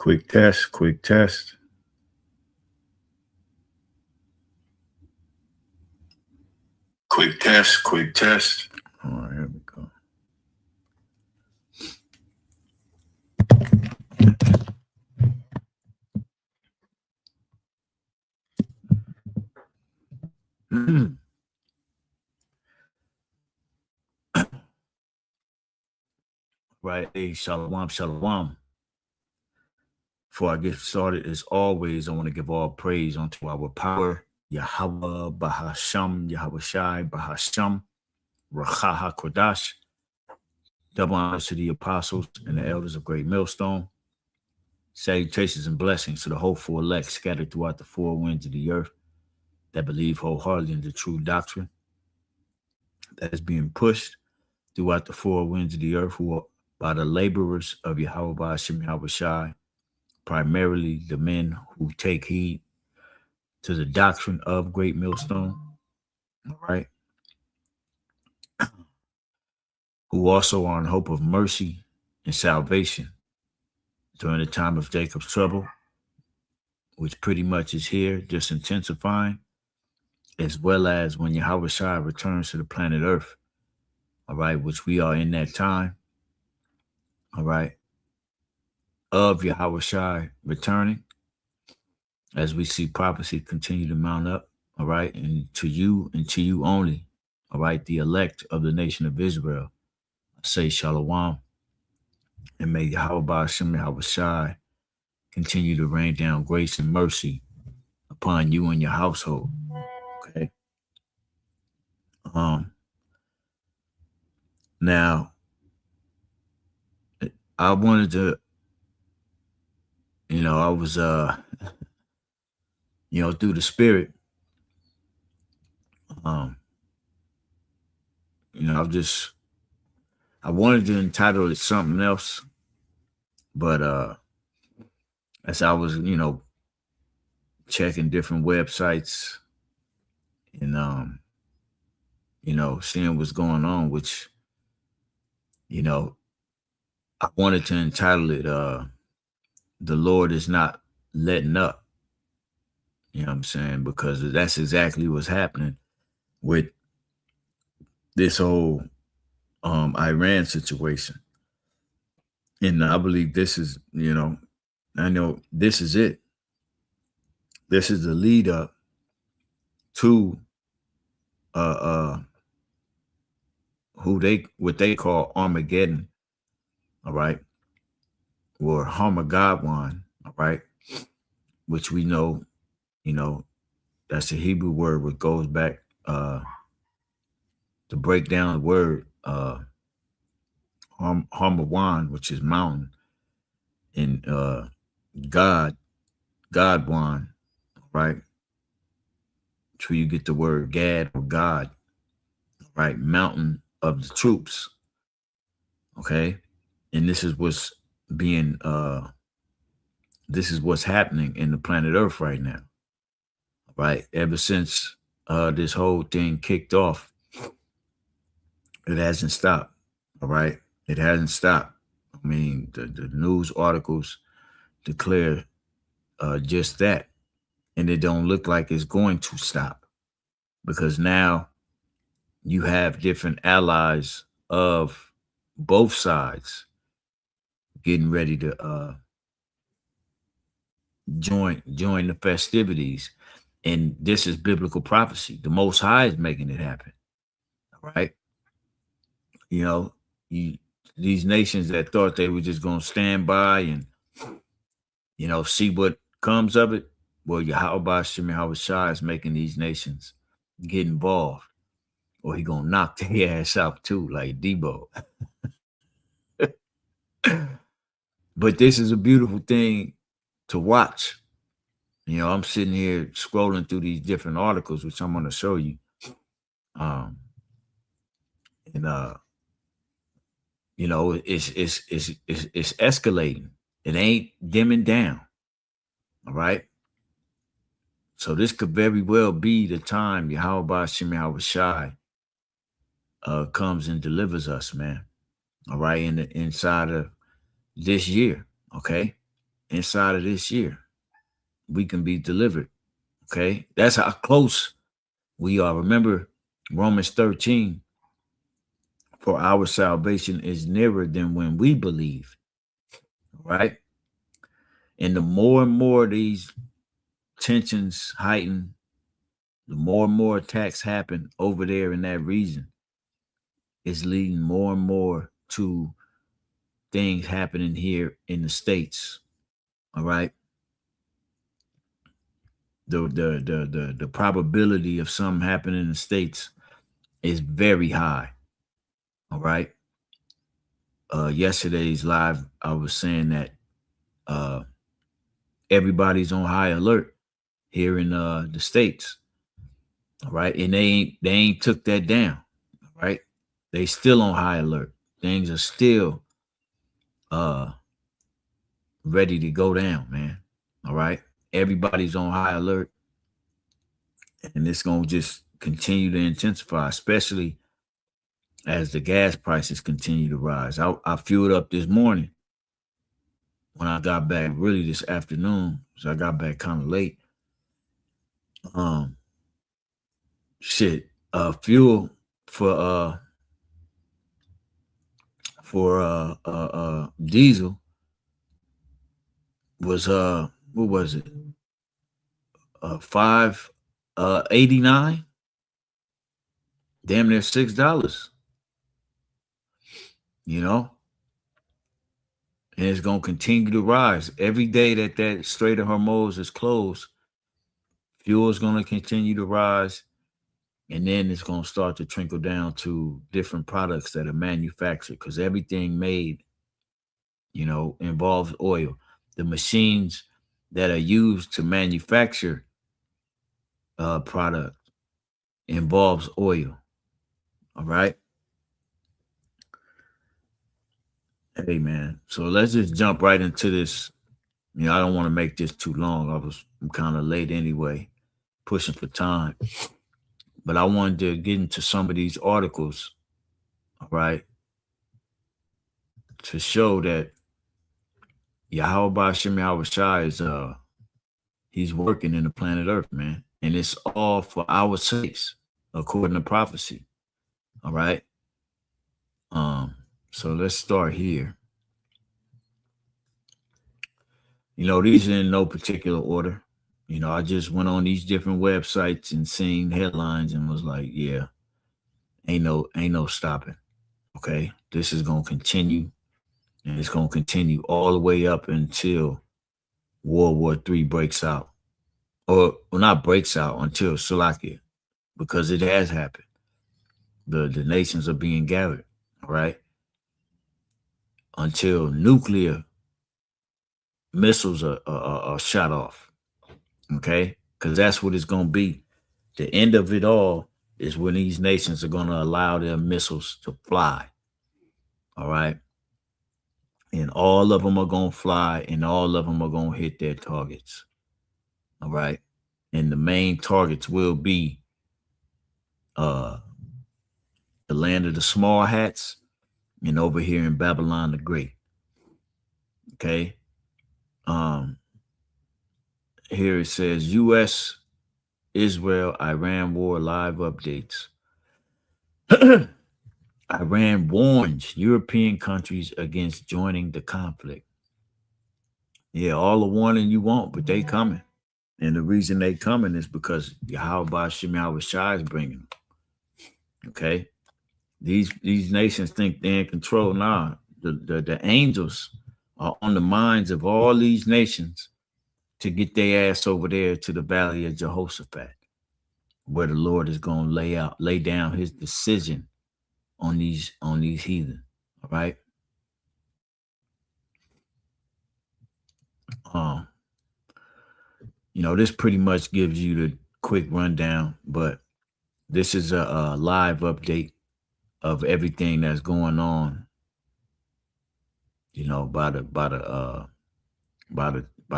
Quick test, quick test. Quick test, quick test. All right, here we go. Right, hey, shalom, shalom. Before I get started, as always, I want to give all praise unto our power, Yahweh, Bahasham, Yahweh Shai, Bahasham, Rachaha Kodash. Double honors to the apostles and the elders of Great Millstone. Salutations and blessings to the hopeful elect scattered throughout the four winds of the earth that believe wholeheartedly in the true doctrine that is being pushed throughout the four winds of the earth, who are by the laborers of Yahweh Bahasham, Yahweh Shai, primarily the men who take heed to the doctrine of Great Millstone, all right, who also are in hope of mercy and salvation during the time of Jacob's trouble, which pretty much is here, just intensifying, as well as when Yahweh Shai returns to the planet Earth, all right, which we are in that time, all right, of Yahweh Shai returning, as we see prophecy continue to mount up, all right, and to you only, all right, the elect of the nation of Israel, I say shalom, and may Yahweh Ba'ashem Yahweh Shai continue to rain down grace and mercy upon you and your household, okay? Now, I wanted to, I was, through the spirit, I wanted to entitle it something else, but as I was, checking different websites and, seeing what's going on, which, I wanted to entitle it, The Lord is Not Letting Up. You know what I'm saying? Because that's exactly what's happening with this whole Iran situation. And I believe this is, I know this is it. This is the lead up to what they call Armageddon, all right, or Harmagadwan, all right, which we know, that's a Hebrew word which goes back to break down the word Harmawan, which is mountain, and Godwan, right? So you get the word Gad or God, right? Mountain of the troops. Okay. And this is what's happening in the planet Earth right now. Right. Ever since this whole thing kicked off, it hasn't stopped. All right. It hasn't stopped. I mean, the news articles declare just that. And it don't look like it's going to stop, because now you have different allies of both sides getting ready to join the festivities. And this is biblical prophecy. The Most High is making it happen. All right. These nations that thought they were just going to stand by and, see what comes of it. Well, Yahweh Shai is making these nations get involved, or he going to knock their ass out too, like Debo. But this is a beautiful thing to watch. I'm sitting here scrolling through these different articles, which I'm going to show you. It's escalating. It ain't dimming down. All right. So this could very well be the time Yahweh Shai Shai comes and delivers us, man. All right, inside of this year. Okay. inside of this year. We can be delivered. Okay. That's how close we are. Remember Romans 13, for our salvation is nearer than when we believe. Right. And the more and more these tensions heighten, the more and more attacks happen over there in that region, it's leading more and more to things happening here in the States. All right. The probability of something happening in the States is very high. All right. Yesterday's live, I was saying that uh everybody's on high alert here in the States. All right. And they ain't took that down. Right. They still on high alert. Things are still uh ready to go down, man. All right. Everybody's on high alert, and it's gonna just continue to intensify, especially as the gas prices continue to rise. I fueled up this morning when I got back, really this afternoon, so I got back kind of late. Um, shit, fuel for uh diesel was what was it? 5.89, damn near $6. You know, and it's gonna continue to rise every day that Strait of Hormuz is closed. Fuel is gonna continue to rise, and then it's gonna start to trickle down to different products that are manufactured because everything made, involves oil. The machines that are used to manufacture product involves oil. All right. Hey man. So let's just jump right into this. I don't want to make this too long. I'm kind of late anyway, pushing for time. But I wanted to get into some of these articles, all right, to show that Yahweh Shem Yahweh Shai is he's working in the planet Earth, man. And it's all for our sakes, according to prophecy. All right. So let's start here. These are in no particular order. I just went on these different websites and seen headlines and was like, yeah, ain't no stopping. Okay. This is gonna continue, and it's gonna continue all the way up until World War III breaks out. Or well, not breaks out until Salakia, because it has happened. The nations are being gathered, all right? Until nuclear missiles are shot off, okay? Because that's what it's going to be. The end of it all is when these nations are going to allow their missiles to fly, all right? And all of them are going to fly, and all of them are going to hit their targets, all right? And the main targets will be uh, the land of the small hats and over here in Babylon the Great. Okay. Um, Here it says US, Israel, Iran war live updates. Iran warns European countries against joining the conflict. Yeah, all the warning you want, but they coming. And the reason they coming is because Yahweh Shem Yahweh Shai is bringing them. Okay. These nations think they're in control. Nah, the angels are on the minds of all these nations to get their ass over there to the valley of Jehoshaphat, where the Lord is going to lay down his decision on these heathen. All right. Um, this pretty much gives you the quick rundown, but this is a live update of everything that's going on. By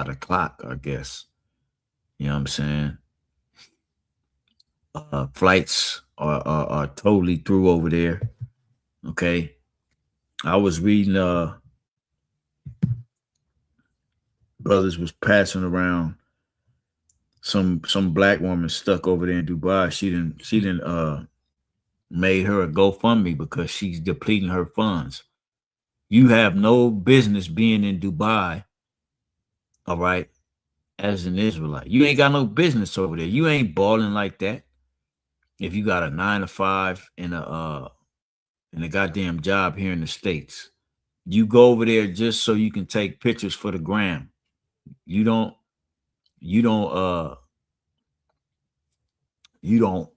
the clock, I guess. You know what I'm saying? Flights are totally through over there. Okay. I was reading brothers was passing around some black woman stuck over there in Dubai. She didn't made her a GoFundMe because she's depleting her funds. You have no business being in Dubai, all right, as an Israelite. You ain't got no business over there. You ain't balling like that. If you got a 9 to 5 and a goddamn job here in the States. You go over there just so you can take pictures for the gram. You don't, you don't, you don't,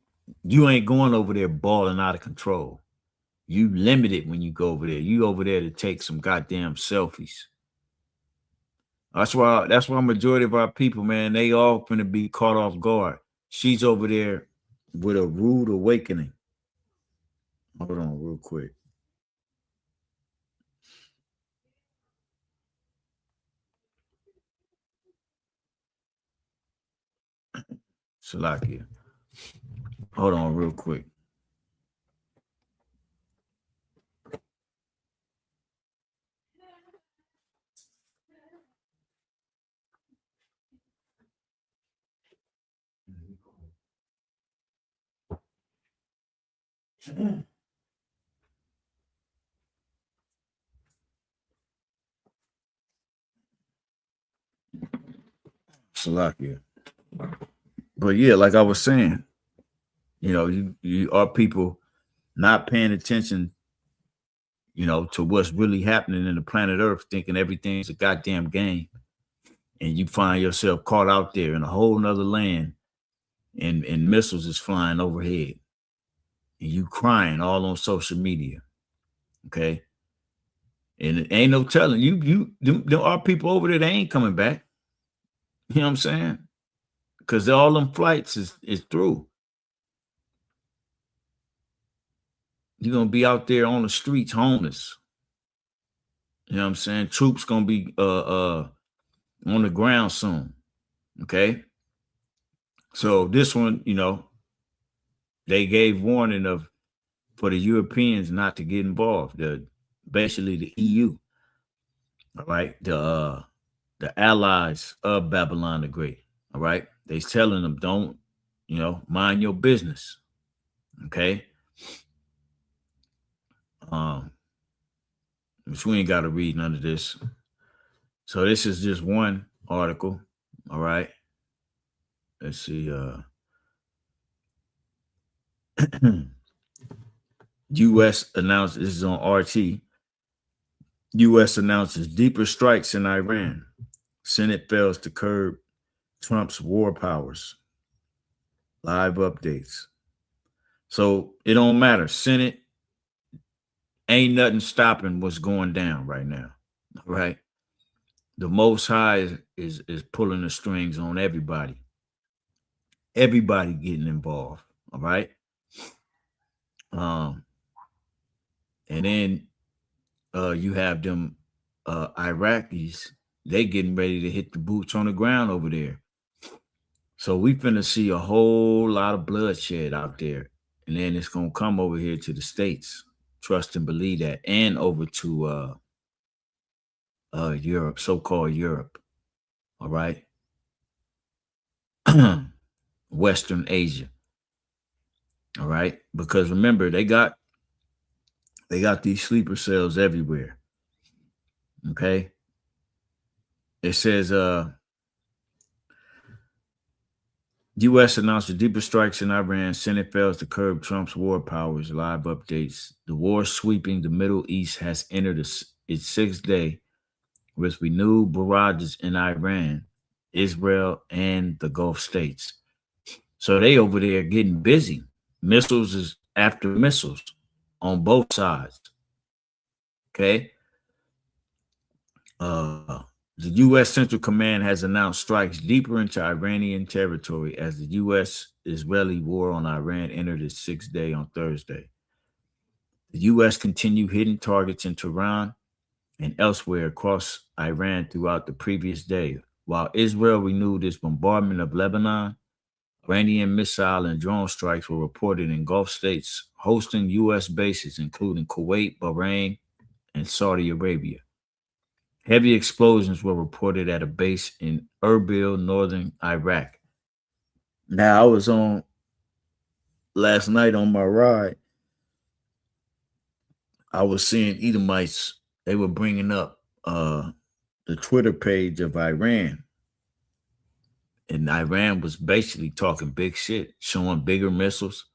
you ain't going over there balling out of control. You limited when you go over there. You over there to take some goddamn selfies. That's why majority of our people, man, they all gonna be caught off guard. She's over there with a rude awakening. Hold on real quick. Salakia. Hold on real quick. Salakia. But yeah, like I was saying, you are people not paying attention, to what's really happening in the planet Earth, thinking everything's a goddamn game. And you find yourself caught out there in a whole nother land and missiles is flying overhead. And you crying all on social media. Okay. And it ain't no telling there are people over there that ain't coming back. You know what I'm saying? Because all them flights is through. You're gonna be out there on the streets homeless. You know what I'm saying? Troops gonna be on the ground soon. Okay. So this one, they gave warning of for the Europeans not to get involved. Basically the EU, all right, the allies of Babylon the Great, all right. They telling them don't, mind your business. Okay. Um, which we ain't got to read none of this. So this is just one article. All right. Let's see. U.S. announced, this is on RT. U.S. announces deeper strikes in Iran. Senate fails to curb Trump's war powers. Live updates. So it don't matter. Senate ain't nothing stopping what's going down right now. All right. The Most High is pulling the strings on everybody. Everybody getting involved. All right. Um, and then you have them Iraqis, they getting ready to hit the boots on the ground over there. So we finna see a whole lot of bloodshed out there. And then it's gonna come over here to the States. Trust and believe that. And over to Europe, so-called Europe. All right. Western Asia. All right. Because remember, they got these sleeper cells everywhere. Okay. It says U.S. announced the deeper strikes in Iran. Senate fails to curb Trump's war powers. Live updates. The war sweeping the Middle East has entered its sixth day with renewed barrages in Iran, Israel, and the Gulf states. So they over there getting busy. Missiles is after missiles on both sides. Okay. The U.S. Central Command has announced strikes deeper into Iranian territory as the U.S.-Israeli war on Iran entered its sixth day on Thursday. The U.S. continued hitting targets in Tehran and elsewhere across Iran throughout the previous day, while Israel renewed its bombardment of Lebanon. Iranian missile and drone strikes were reported in Gulf states hosting U.S. bases, including Kuwait, Bahrain, and Saudi Arabia. Heavy explosions were reported at a base in Erbil, northern Iraq. Now, I was on last night on my ride. I was seeing Edomites. They were bringing up the Twitter page of Iran, and Iran was basically talking big shit, showing bigger missiles,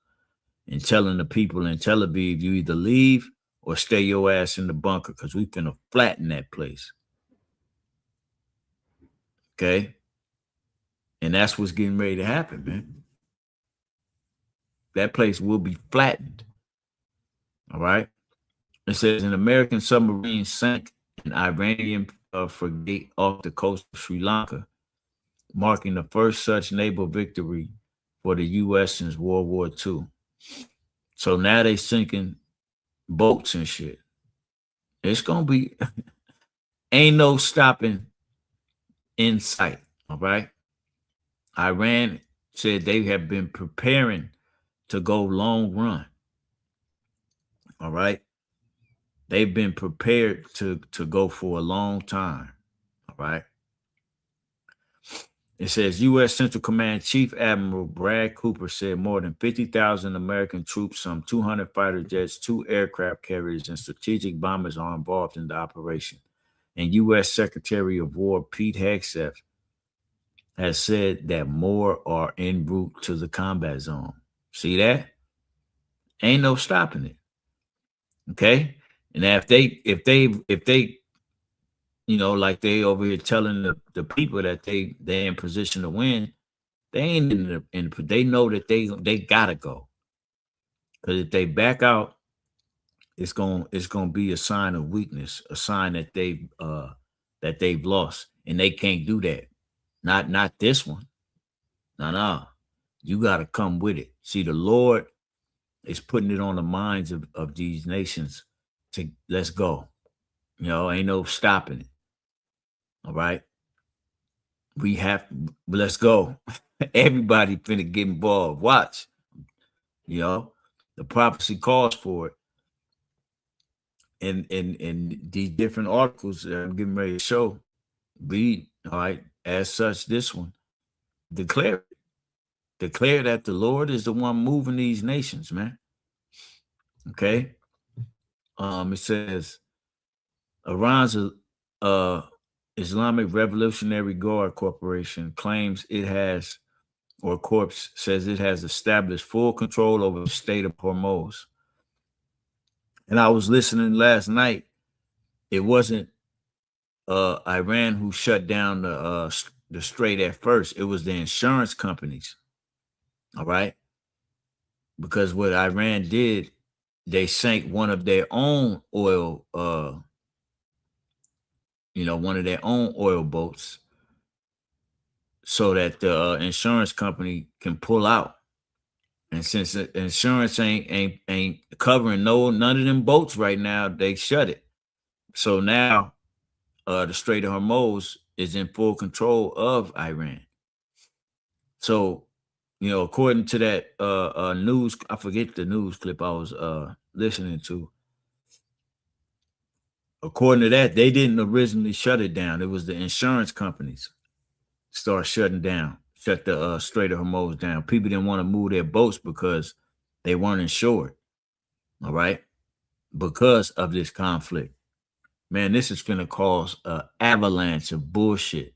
and telling the people in Tel Aviv, you either leave or stay your ass in the bunker because we finna flatten that place. Okay? And that's what's getting ready to happen, man. That place will be flattened. All right? It says an American submarine sank an Iranian frigate off the coast of Sri Lanka, marking the first such naval victory for the U.S. since World War II. So now they sinking boats and shit. It's gonna be ain't no stopping in sight. All right. Iran said they have been preparing to go long run. All right. They've been prepared to go for a long time. All right. It says U.S. Central Command Chief Admiral Brad Cooper said more than 50,000 American troops, some 200 fighter jets, 2 aircraft carriers, and strategic bombers are involved in the operation. And U.S. Secretary of War Pete Hegseth has said that more are en route to the combat zone. See that? Ain't no stopping it. Okay? And if they like they over here telling the people that they're in position to win, they ain't they know that they gotta go. Because if they back out, it's gonna be a sign of weakness, a sign that they've lost. And they can't do that. Not this one. No. You gotta come with it. See, the Lord is putting it on the minds of these nations to let's go. Ain't no stopping it. All right. Let's go. Everybody finna get involved. Watch. You know, the prophecy calls for it. And these different articles that I'm getting ready to show, read, all right, as such, this one, declare that the Lord is the one moving these nations, man. Okay. It says Iran's Islamic Revolutionary Guard Corporation claims it has, or Corps says it has established full control over the state of Hormuz. And I was listening last night. It wasn't Iran who shut down the strait at first. It was the insurance companies. All right. Because what Iran did, they sank one of their own oil, one of their own oil boats so that the insurance company can pull out. And since the insurance ain't covering none of them boats right now, they shut it. So now the Strait of Hormuz is in full control of Iran. So, according to that news, I forget the news clip I was listening to. According to that, they didn't originally shut it down. It was the insurance companies start shut the Strait of Hormuz down. People didn't want to move their boats because they weren't insured. All right. Because of this conflict. Man, this is going to cause an avalanche of bullshit,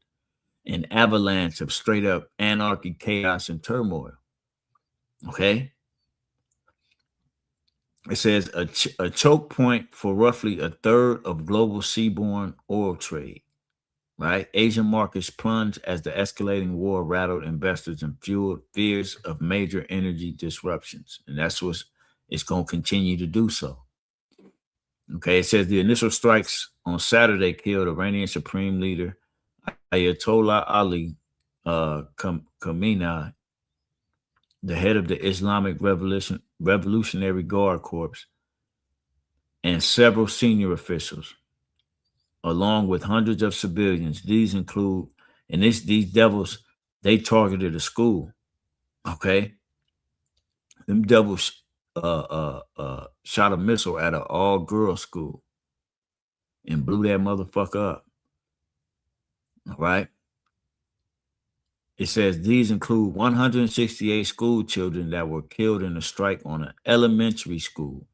an avalanche of straight up anarchy, chaos, and turmoil. Okay. It says a choke point for roughly a third of global seaborne oil trade. Right? Asian markets plunged as the escalating war rattled investors and fueled fears of major energy disruptions. And that's what it's going to continue to do so. Okay, it says the initial strikes on Saturday killed Iranian Supreme Leader Ayatollah Ali Khamenei, the head of the Islamic Revolutionary Guard Corps, and several senior officials, along with hundreds of civilians. These include, and these devils, they targeted a school. Okay, them devils shot a missile at an all-girls school and blew that motherfucker up. All right. It says these include 168 school children that were killed in a strike on an elementary school,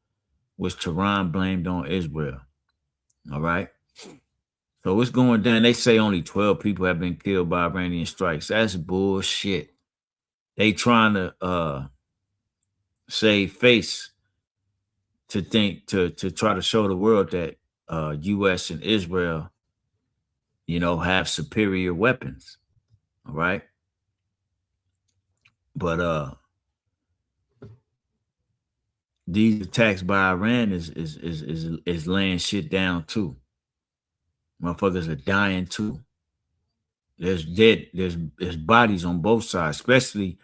which Tehran blamed on Israel. All right. So what's going down? They say only 12 people have been killed by Iranian strikes. That's bullshit. They trying to save face to try to show the world that US and Israel, have superior weapons. All right. But these attacks by Iran is laying shit down too. Motherfuckers are dying too. There's bodies on both sides, especially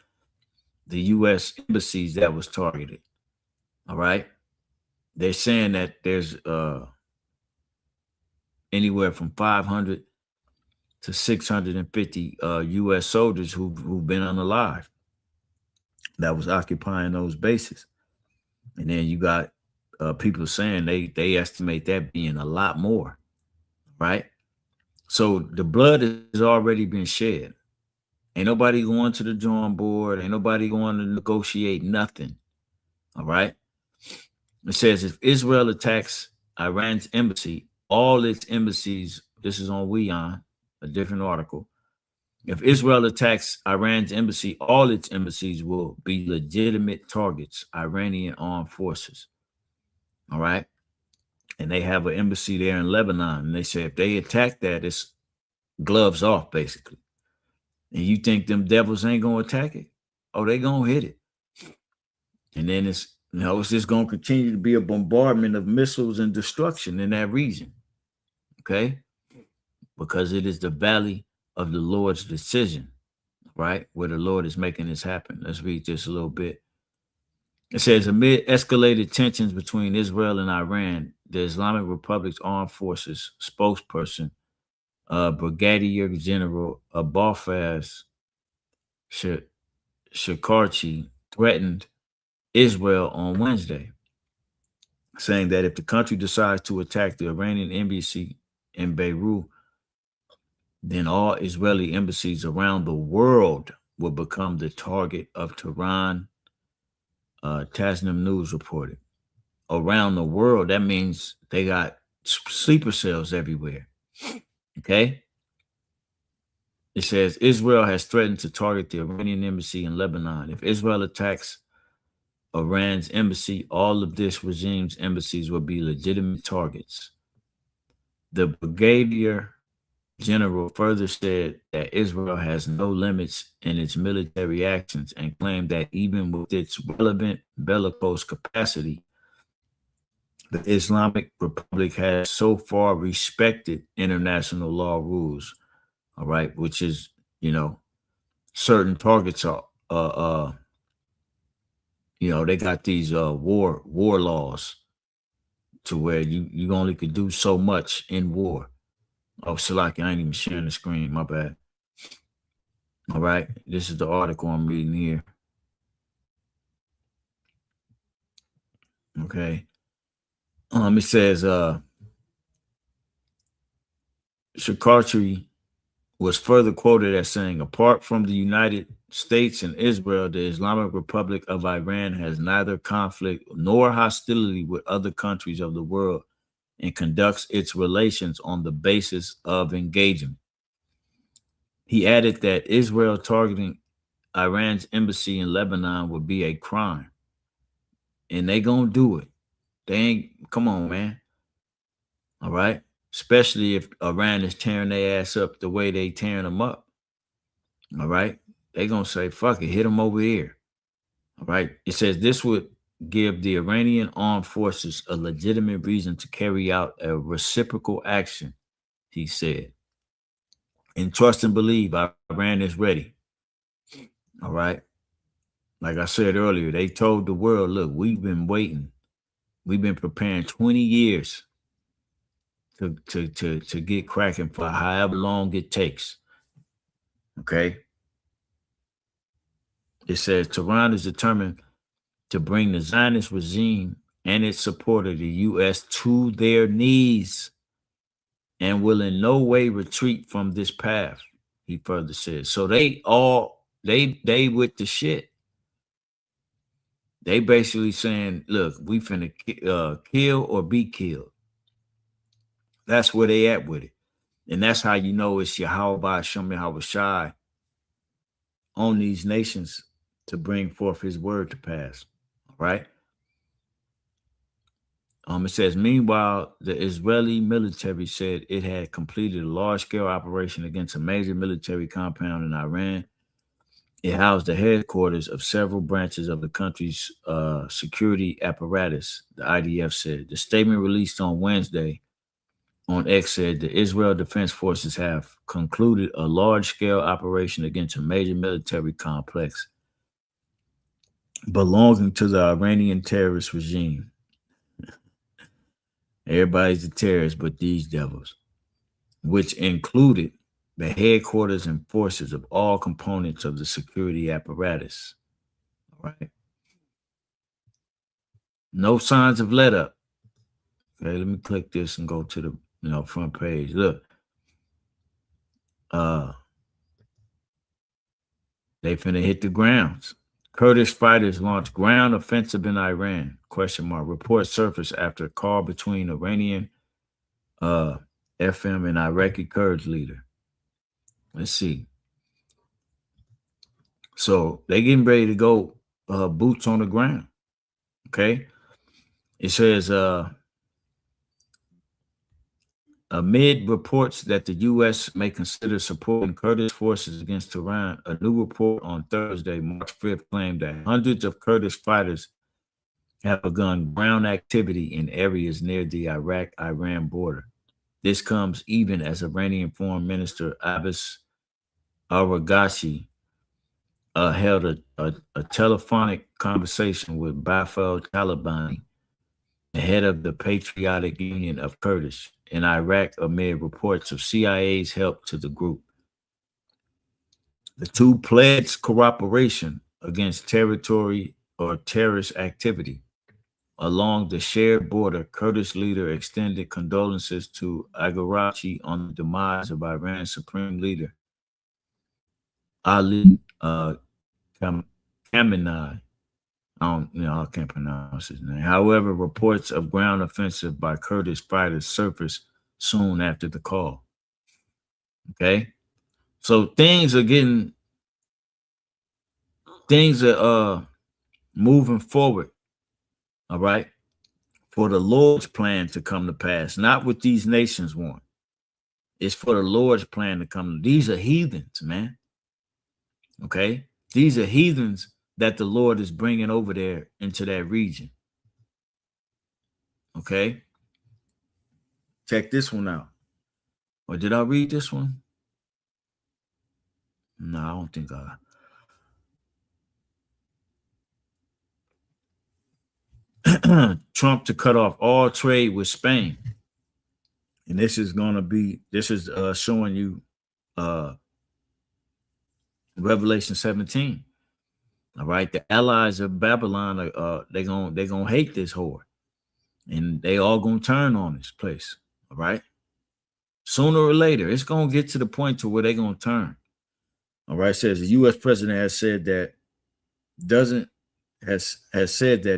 the US embassies that was targeted. All right. They're saying that there's anywhere from 500 to 650 US soldiers who've been unalive that was occupying those bases. And then you got people saying they estimate that being a lot more, right? So the blood has already been shed. Ain't nobody going to the drawing board. Ain't nobody going to negotiate nothing. All right. It says if Israel attacks Iran's embassy, all its embassies, this is on WEON, a different article. If Israel attacks Iran's embassy, all its embassies will be legitimate targets, Iranian armed forces. All right. And they have an embassy there in Lebanon. And they say if they attack that, it's gloves off, basically. And you think them devils ain't gonna attack it? Oh, they gonna hit it. And then it's just gonna continue to be a bombardment of missiles and destruction in that region. Okay? Because it is the valley of the Lord's decision, right? Where the Lord is making this happen. Let's read this a little bit. It says, amid escalated tensions between Israel and Iran, the Islamic Republic's armed forces spokesperson, Brigadier General Abolfaz Shakarchi, threatened Israel on Wednesday, saying that if the country decides to attack the Iranian embassy in Beirut, then all Israeli embassies around the world will become the target of Tehran, Tasnim News reported. Around the world, that means they got sleeper cells everywhere. Okay? It says Israel has threatened to target the Iranian embassy in Lebanon. If Israel attacks Iran's embassy, all of this regime's embassies will be legitimate targets. The Brigadier General further said that Israel has no limits in its military actions and claimed that even with its relevant bellicose capacity, the Islamic Republic has so far respected international law rules, all right, which is, certain targets are, they got these war laws to where you only could do so much in war. Oh, Salaki, I ain't even sharing the screen. My bad. All right. This is the article I'm reading here. Okay. It says Shakarchi was further quoted as saying, apart from the United States and Israel, the Islamic Republic of Iran has neither conflict nor hostility with other countries of the world and conducts its relations on the basis of engagement. He added that Israel targeting Iran's embassy in Lebanon would be a crime. And they gonna do it. They ain't, come on, man. All right. Especially if Iran is tearing their ass up the way they tearing them up. All right. They gonna say, fuck it, hit them over here. All right. It says this would give the Iranian armed forces a legitimate reason to carry out a reciprocal action, he said. And trust and believe Iran is ready. All right. Like I said earlier, they told the world, look, we've been waiting. We've been preparing 20 years to get cracking for however long it takes. Okay. It says Tehran is determined to bring the Zionist regime and its supporter, the U.S., to their knees. and will in no way retreat from this path, he further says. So they with the shit. They basically saying, look, we finna kill or be killed. That's where they at with it. And that's how you know it's Yahweh Shem Yahweh Shai on these nations to bring forth his word to pass. Right? It says, meanwhile, the Israeli military said it had completed a large-scale operation against a major military compound in Iran. It housed the headquarters of several branches of the country's security apparatus, the IDF said. The statement released on Wednesday on X said the Israel Defense Forces have concluded a large-scale operation against a major military complex belonging to the Iranian terrorist regime. Everybody's a terrorist but these devils, which included the headquarters and forces of all components of the security apparatus. All right. No signs of let up. Okay, let me click this and go to the front page. Look. They finna hit the grounds. Kurdish fighters launched ground offensive in Iran. ? Reports surfaced after a call between Iranian FM and Iraqi Kurds leader. Let's see. So they getting ready to go boots on the ground. Okay. It says amid reports that the U.S. may consider supporting Kurdish forces against Iran, a new report on Thursday, March 5th, claimed that hundreds of Kurdish fighters have begun ground activity in areas near the Iraq-Iran border. This comes even as Iranian Foreign Minister Abbas Araghchi held a telephonic conversation with Bafel Talabani, the head of the Patriotic Union of Kurdish in Iraq, amid reports of CIA's help to the group. The two pledged cooperation against territory or terrorist activity along the shared border. Kurdish leader extended condolences to Araghchi on the demise of Iran's supreme leader Ali Khamenei. I can't pronounce his name. However, reports of ground offensive by Kurdish fighters surfaced soon after the call. Okay, so things are moving forward. All right, for the Lord's plan to come to pass, not what these nations want. It's for the Lord's plan to come. These are heathens, man. Okay, these are heathens that the Lord is bringing over there into that region. Okay, check this one out. Or did I read this one? No, I don't think Trump to cut off all trade with Spain. And this is showing you Revelation 17. All right. The allies of Babylon are they're gonna hate this whore. And they all gonna turn on this place. All right. Sooner or later, it's gonna get to the point to where they're gonna turn. All right. It says the US president has said that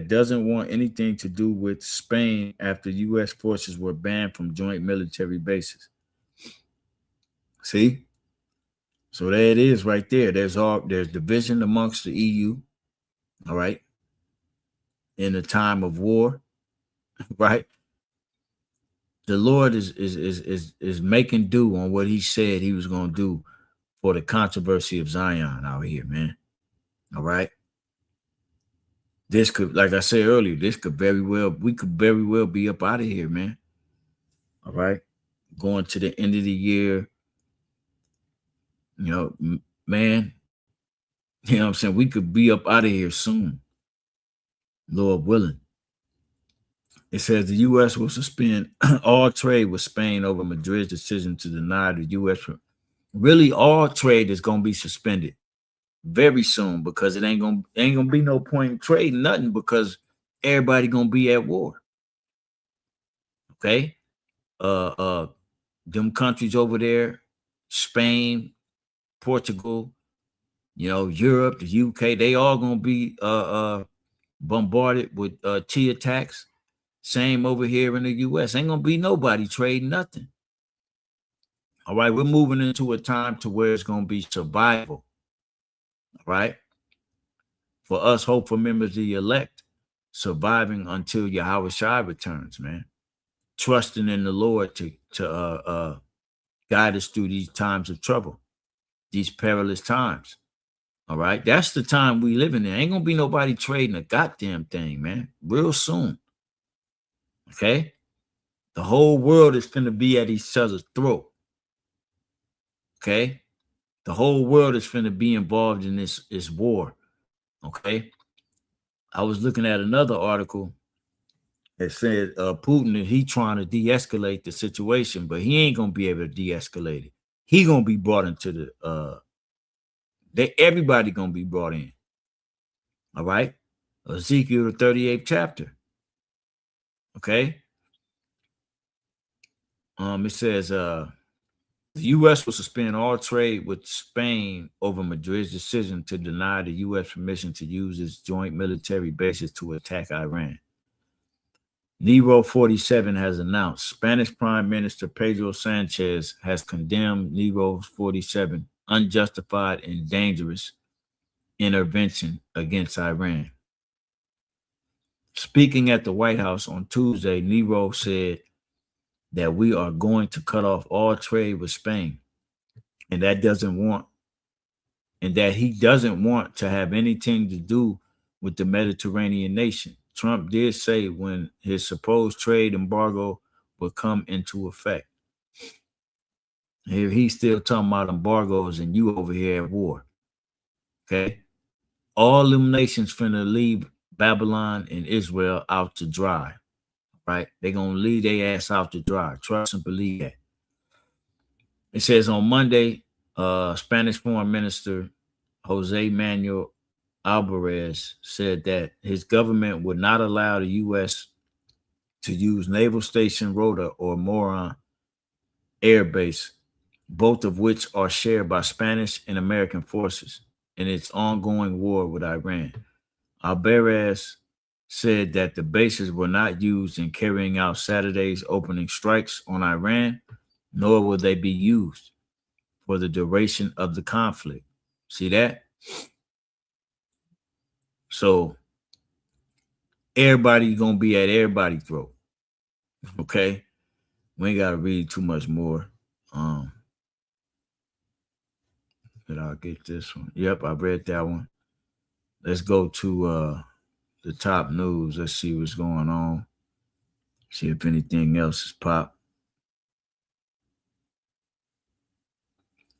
doesn't want anything to do with Spain after U.S. forces were banned from joint military bases. See? So there it is right there. There's division amongst the EU, all right, in a time of war, right? The Lord is making do on what he said he was going to do for the controversy of Zion out here, man. All right. This could, like I said earlier, we could very well be up out of here, man. All right. Going to the end of the year, man, you know what I'm saying? We could be up out of here soon, Lord willing. It says the U.S. will suspend all trade with Spain over Madrid's decision to deny the U.S. Really, all trade is going to be suspended very soon because it ain't gonna be no point in trading nothing because everybody gonna be at war. Okay, them countries over there, Spain, Portugal, Europe, the UK, they all gonna be bombarded with T attacks. Same over here in the US. Ain't gonna be nobody trading nothing. All right, we're moving into a time to where it's gonna be survival. All right. For us hopeful members of the elect, surviving until Yahweh Shai returns, man. Trusting in the Lord to guide us through these times of trouble, these perilous times. All right. That's the time we living in. Ain't gonna be nobody trading a goddamn thing, man. Real soon. Okay. The whole world is gonna be at each other's throat. Okay. The whole world is finna be involved in this war. Okay. I was looking at another article that said Putin, he trying to de-escalate the situation, but he ain't gonna be able to de-escalate it. He gonna be brought into everybody gonna be brought in. All right. Ezekiel the 38th chapter. Okay. It says the U.S. will suspend all trade with Spain over Madrid's decision to deny the U.S. permission to use its joint military bases to attack Iran. Nero 47 has announced Spanish Prime Minister Pedro Sanchez has condemned Nero 47 unjustified and dangerous intervention against Iran. Speaking at the White House on Tuesday, Nero said that we are going to cut off all trade with Spain, and that he doesn't want to have anything to do with the Mediterranean nation. Trump did say when his supposed trade embargo would come into effect. Here he's still talking about embargoes and you over here at war. Okay. All them nations finna leave Babylon and Israel out to dry. Right? They're gonna leave their ass out to dry. Trust and believe that. It says on Monday, Spanish Foreign Minister Jose Manuel Alvarez said that his government would not allow the U.S. to use Naval Station Rota or Moron Air Base, both of which are shared by Spanish and American forces in its ongoing war with Iran. Alvarez said that the bases were not used in carrying out Saturday's opening strikes on Iran, nor will they be used for the duration of the conflict. See that? So everybody's gonna be at everybody's throat. Okay. We ain't gotta read too much more. Did I get this one? Yep, I read that one. Let's go to the top news. Let's see what's going on. See if anything else is popped.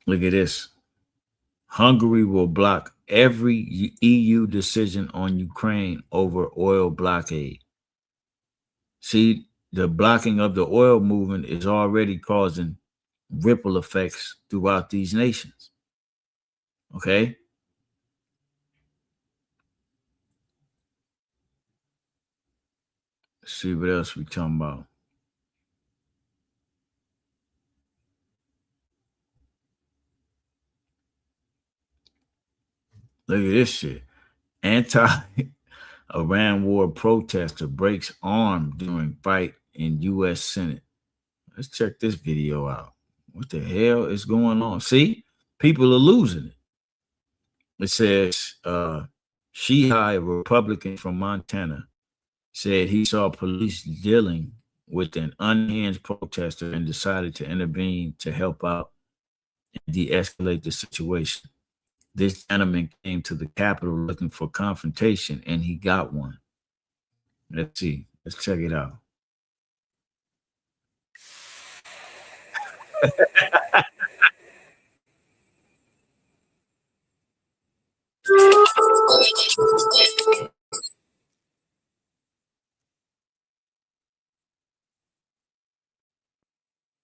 Look at this. Hungary will block every EU decision on Ukraine over oil blockade. See, the blocking of the oil movement is already causing ripple effects throughout these nations. Okay? Let's see what else we talking about. Look at this shit. Anti-Iran war protester breaks arm during fight in U.S. Senate. Let's check this video out. What the hell is going on? See, people are losing it. It says Sheehy, a Republican from Montana, said he saw police dealing with an unhinged protester and decided to intervene to help out and de-escalate the situation. This gentleman came to the Capitol looking for confrontation, and he got one. Let's see. Let's check it out.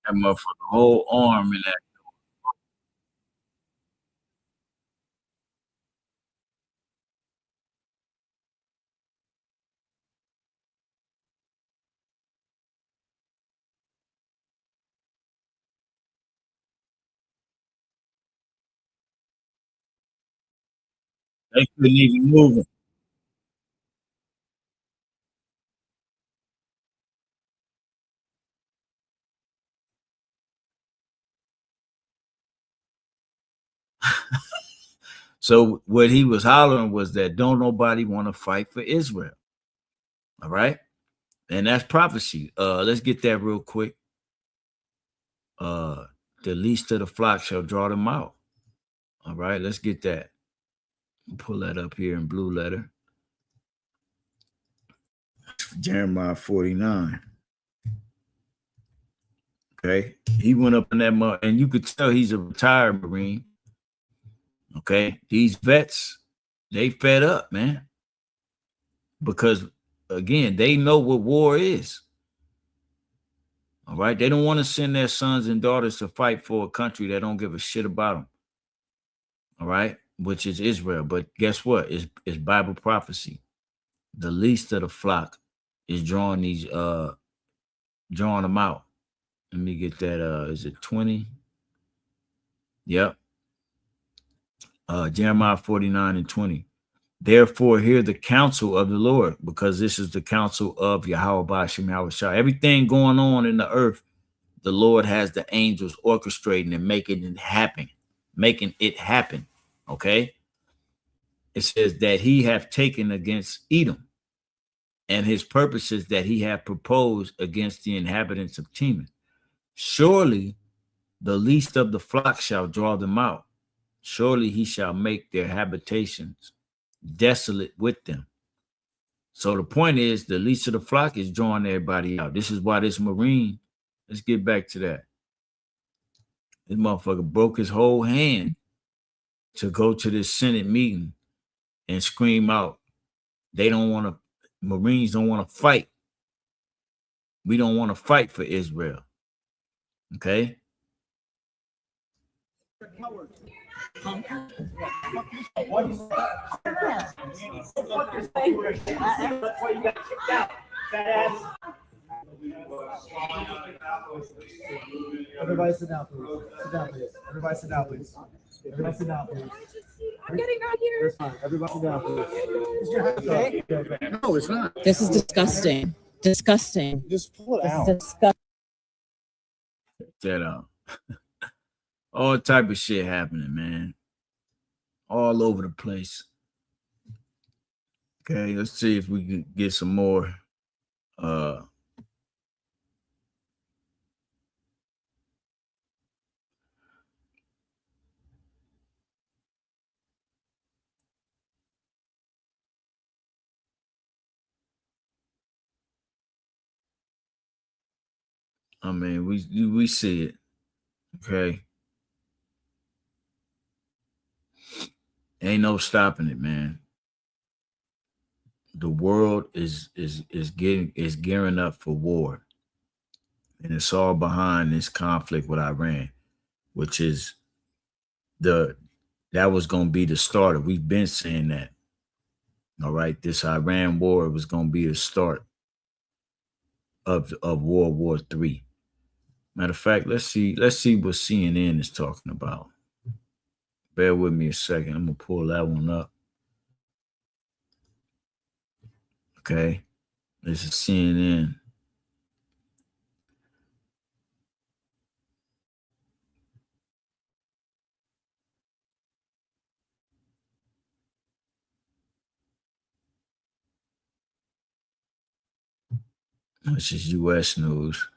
That motherfucker whole arm in that. They couldn't even move him. So what he was hollering was that don't nobody want to fight for Israel. All right. And that's prophecy. Let's get that real quick. Uh, the least of the flock shall draw them out. All right, let's get that. Pull that up here in blue letter. Jeremiah 49. Okay. He went up in that mud, and you could tell he's a retired Marine. Okay. These vets, they fed up, man. Because again, they know what war is. All right. They don't want to send their sons and daughters to fight for a country that don't give a shit about them. All right. Which is Israel. But guess what? It's Bible prophecy. The least of the flock is drawing them out. Let me get that. Is it 20? Yep. Jeremiah 49 and 20. Therefore, hear the counsel of the Lord, because this is the counsel of Yahweh Bashim Yahushua. Everything going on in the earth, the Lord has the angels orchestrating and making it happen. Making it happen. Okay. It says that he hath taken against Edom, and his purposes that he hath proposed against the inhabitants of Teman. Surely the least of the flock shall draw them out. Surely he shall make their habitations desolate with them. So the point is, the least of the flock is drawing everybody out. This is why this Marine, let's get back to that. This motherfucker broke his whole hand to go to this Senate meeting and scream out, they don't want to, Marines don't want to fight. We don't want to fight for Israel. Okay? Everybody sit down, please. Sit down, please. Everybody sit down, please. Everybody sit down, please. I'm getting out here. That's fine. Everybody sit down, please. Okay. No, it's not. This is disgusting. Disgusting. Just pull it This is out. disgusting. That all type of shit happening, man. All over the place. Okay, let's see if we can get some more. I mean, we see it. Okay, ain't no stopping it, man. The world is gearing up for war, and it's all behind this conflict with Iran, which is that was going to be the starter. We've been saying that. All right, this Iran war was going to be the start of World War III. Matter of fact, let's see what CNN is talking about. Bear with me a second. I'm gonna pull that one up. Okay, this is CNN. This is U.S. news.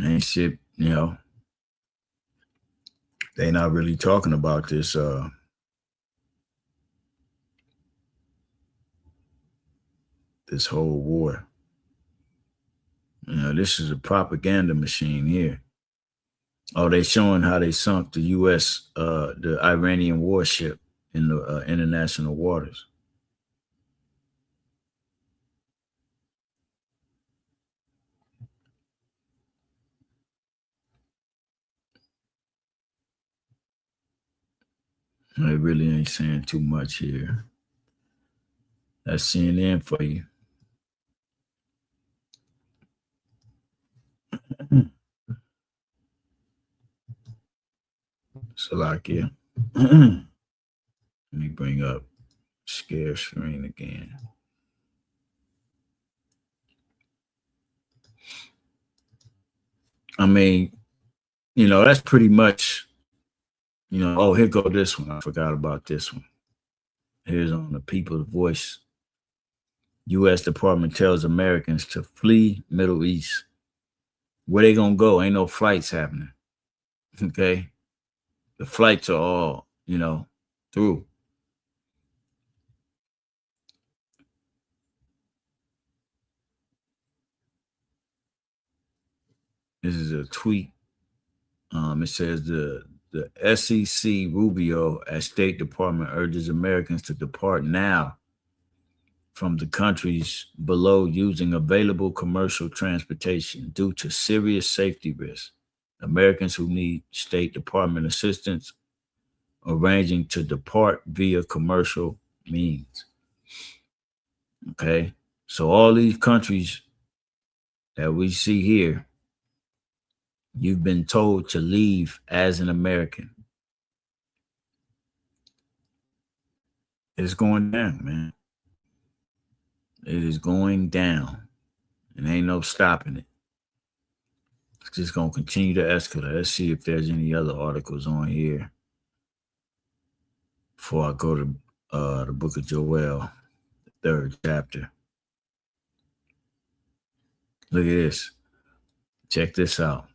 Ain't shit, they not really talking about this this whole war. This is a propaganda machine here. Oh, they showing how they sunk the U.S. The Iranian warship in the international waters. They really ain't saying too much here. That's CNN for you. Salakia. Let me bring up share screen again. I mean, that's pretty much, oh, here go this one. I forgot about this one. Here's on the People's Voice. U.S. Department tells Americans to flee Middle East. Where they gonna go? Ain't no flights happening. Okay. The flights are all, through. This is a tweet. It says the SEC Rubio at State Department urges Americans to depart now from the countries below using available commercial transportation due to serious safety risks. Americans who need State Department assistance arranging to depart via commercial means. Okay. So all these countries that we see here, you've been told to leave as an American. It's going down, man. It is going down. And ain't no stopping it. It's just going to continue to escalate. Let's see if there's any other articles on here before I go to the book of Joel, the 3rd chapter. Look at this. Check this out.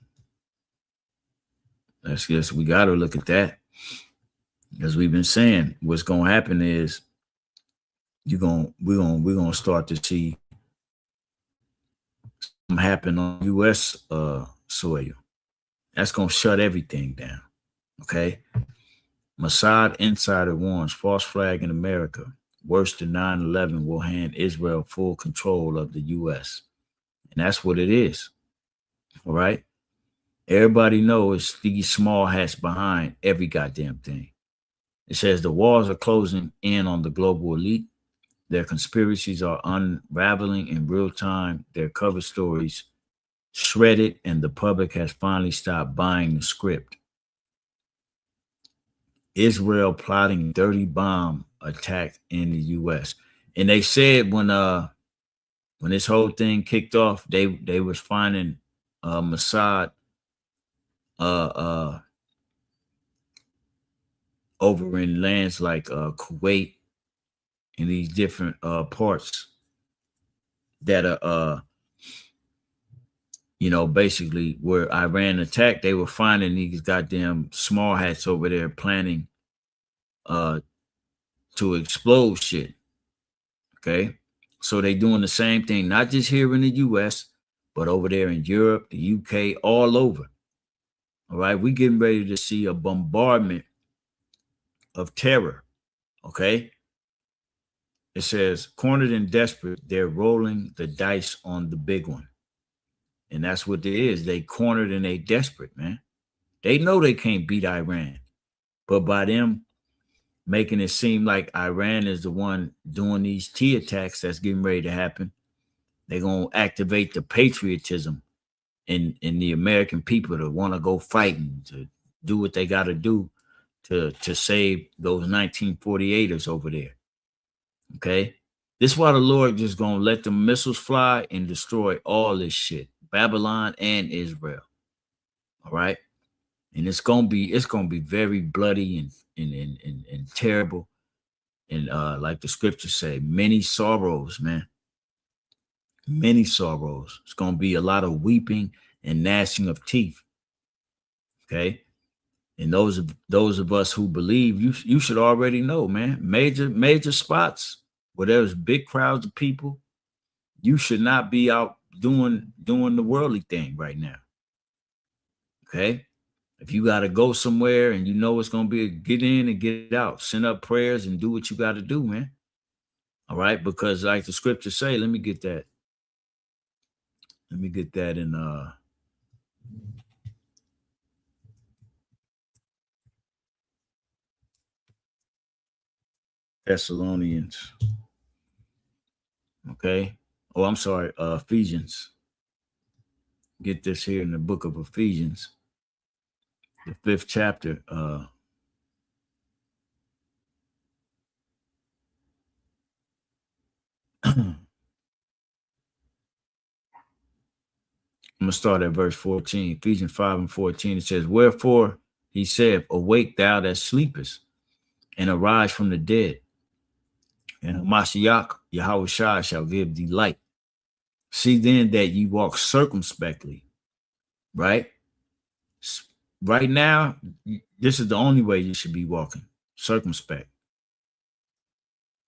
We got to look at that. As we've been saying, what's going to happen is we're going to start to see something happen on U.S. soil. That's going to shut everything down. Okay. Mossad insider warns false flag in America. Worse than 9/11 will hand Israel full control of the U.S. And that's what it is. All right. Everybody knows these small hats behind every goddamn thing. It says the walls are closing in on the global elite. Their conspiracies are unraveling in real time. Their cover stories shredded, and the public has finally stopped buying the script. Israel plotting dirty bomb attack in the U.S. And they said when this whole thing kicked off, they was finding Mossad over in lands like Kuwait and these different parts that are basically where Iran attacked. They were finding these goddamn small hats over there planning to explode shit. Okay. So they doing the same thing, not just here in the US, but over there in Europe, the UK, all over. All right. We getting ready to see a bombardment of terror. Okay. It says, cornered and desperate, they're rolling the dice on the big one. And that's what it is. They cornered and they desperate, man. They know they can't beat Iran. But by them making it seem like Iran is the one doing these T attacks that's getting ready to happen, they're going to activate the patriotism in the American people to want to go fighting, to do what they got to do to save those 1948ers over there. Okay? This is why the Lord just going to let the missiles fly and destroy all this shit. Babylon and Israel. All right? And it's gonna be very bloody and terrible. And like the scriptures say, many sorrows, man. Many sorrows. It's gonna be a lot of weeping and gnashing of teeth. Okay. And those of us who believe, you should already know, man. Major spots where there's big crowds of people, you should not be out doing the worldly thing right now. Okay. If you got to go somewhere and you know it's going to be a get in and get out, send up prayers and do what you got to do, man. All right. Because like the scriptures say, let me get that in Thessalonians. Okay. Oh, I'm sorry. Ephesians. Get this here in the book of Ephesians, the 5th chapter, I'm going to start at verse 14. Ephesians 5 and 14. It says, wherefore he said, awake thou that sleepest, and arise from the dead, and Mashiach Yahushua shall give thee light. See then that ye walk circumspectly, right? Right now, this is the only way you should be walking, circumspect.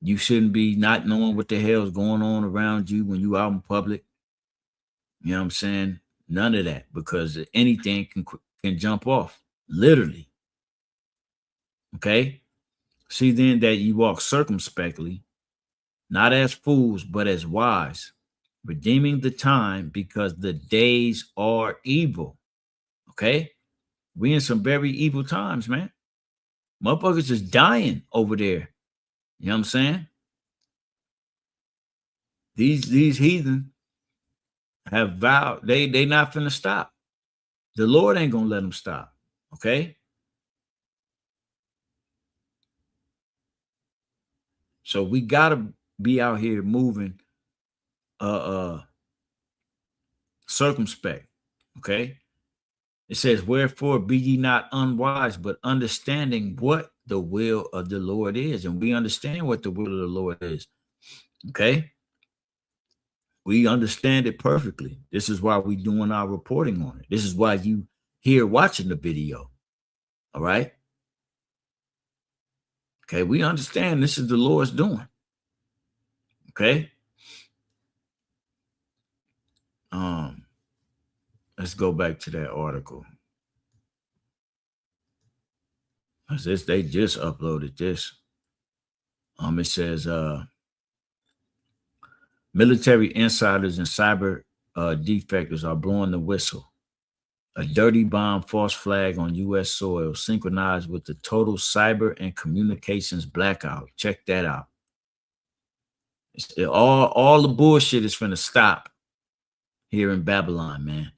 You shouldn't be not knowing what the hell is going on around you when you out in public. You know what I'm saying? None of that, because anything can jump off, literally. Okay? See then that you walk circumspectly, not as fools, but as wise, redeeming the time, because the days are evil. Okay? We in some very evil times, man. Motherfuckers is dying over there. You know what I'm saying? These heathen have vowed they not finna stop. The Lord ain't gonna let them stop. Okay? So we gotta be out here moving circumspect. Okay? It says, wherefore be ye not unwise, but understanding what the will of the Lord is. And we understand what the will of the Lord is. Okay? We understand it perfectly. This is why we're doing our reporting on it. This is why you here watching the video. All right? Okay, we understand this is the Lord's doing. Okay? Let's go back to that article. They just uploaded this. It says military insiders and cyber defectors are blowing the whistle. A dirty bomb false flag on U.S. soil synchronized with the total cyber and communications blackout. Check that out. All the bullshit is finna stop here in Babylon, man.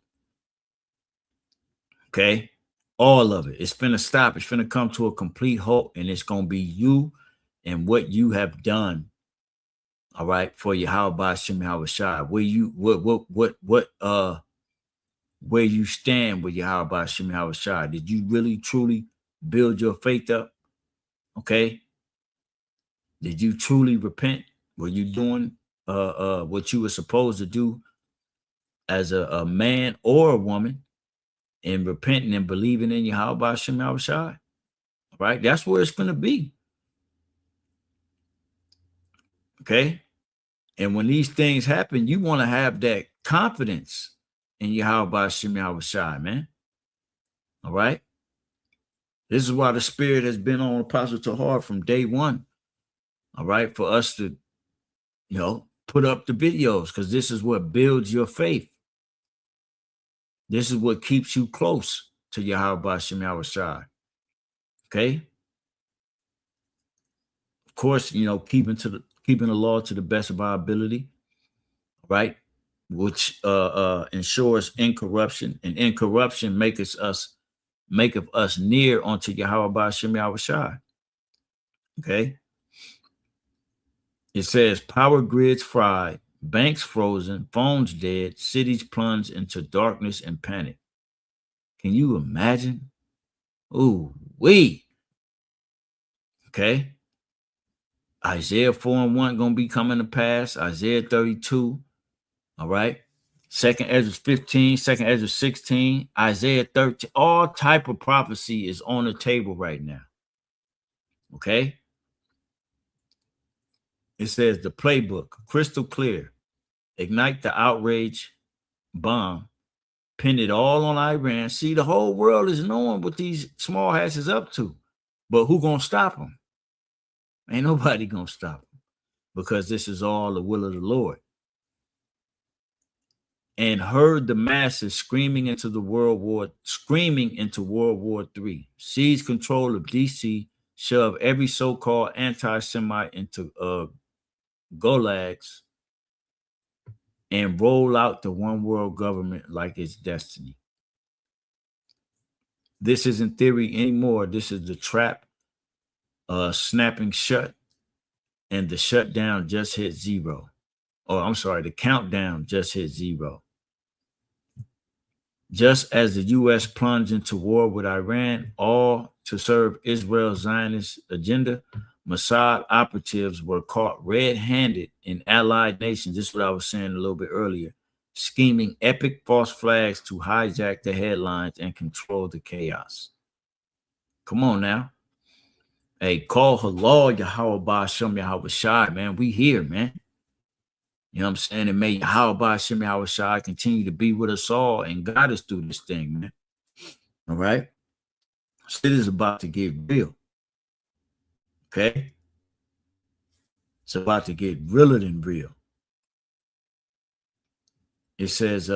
Okay? All of it. It's finna stop. It's finna come to a complete halt, and it's gonna be you and what you have done. All right, for Yahweh Shem Yahushua. Where you stand with Yahweh Shem Yahushua. Did you really truly build your faith up? Okay. Did you truly repent? Were you doing what you were supposed to do as a man or a woman, and repenting and believing in Yahweh Shem Yahushua? Right? That's where it's gonna be. Okay. And when these things happen, you want to have that confidence in Yahweh Shem Yahushua, man. All right. This is why the Spirit has been on Apostle Tahar from day one. All right. For us to, put up the videos, because this is what builds your faith. This is what keeps you close to Yahweh Shem Yahushua. Okay. Of course, keeping the law to the best of our ability, right? Which ensures incorruption, and incorruption maketh us near unto Yahweh Shem Yahushua. Okay. It says power grids fried, banks frozen, phones dead, cities plunged into darkness and panic. Can you imagine? Ooh, wee. Okay. Isaiah 4:1 gonna be coming to pass. Isaiah 32. All right. 2nd Ezra 15, 2nd Ezra 16, Isaiah 13. All type of prophecy is on the table right now. Okay. It says the playbook, crystal clear. Ignite the outrage bomb. Pin it all on Iran. See, the whole world is knowing what these small hats is up to. But who gonna stop them? Ain't nobody gonna stop them, because this is all the will of the Lord. And heard the masses screaming into World War III. Seize control of DC, shove every so-called anti-Semite into gulags, and roll out the one world government like its destiny. This isn't theory anymore. This is the trap snapping shut, and the shutdown just hit zero. I'm sorry, the countdown just hit 0. Just as the U.S. plunged into war with Iran, all to serve Israel's Zionist agenda, Mossad operatives were caught red-handed in allied nations. This is what I was saying a little bit earlier, scheming epic false flags to hijack the headlines and control the chaos. Come on now. Hey, call halal Yahweh Shem Yahweh Shai, man. We here, man. You know what I'm saying? And may Yahweh Shem Yahweh Shai continue to be with us all and guide us through this thing, man. All right? Shit is about to get real. Okay? It's about to get realer than real. It says,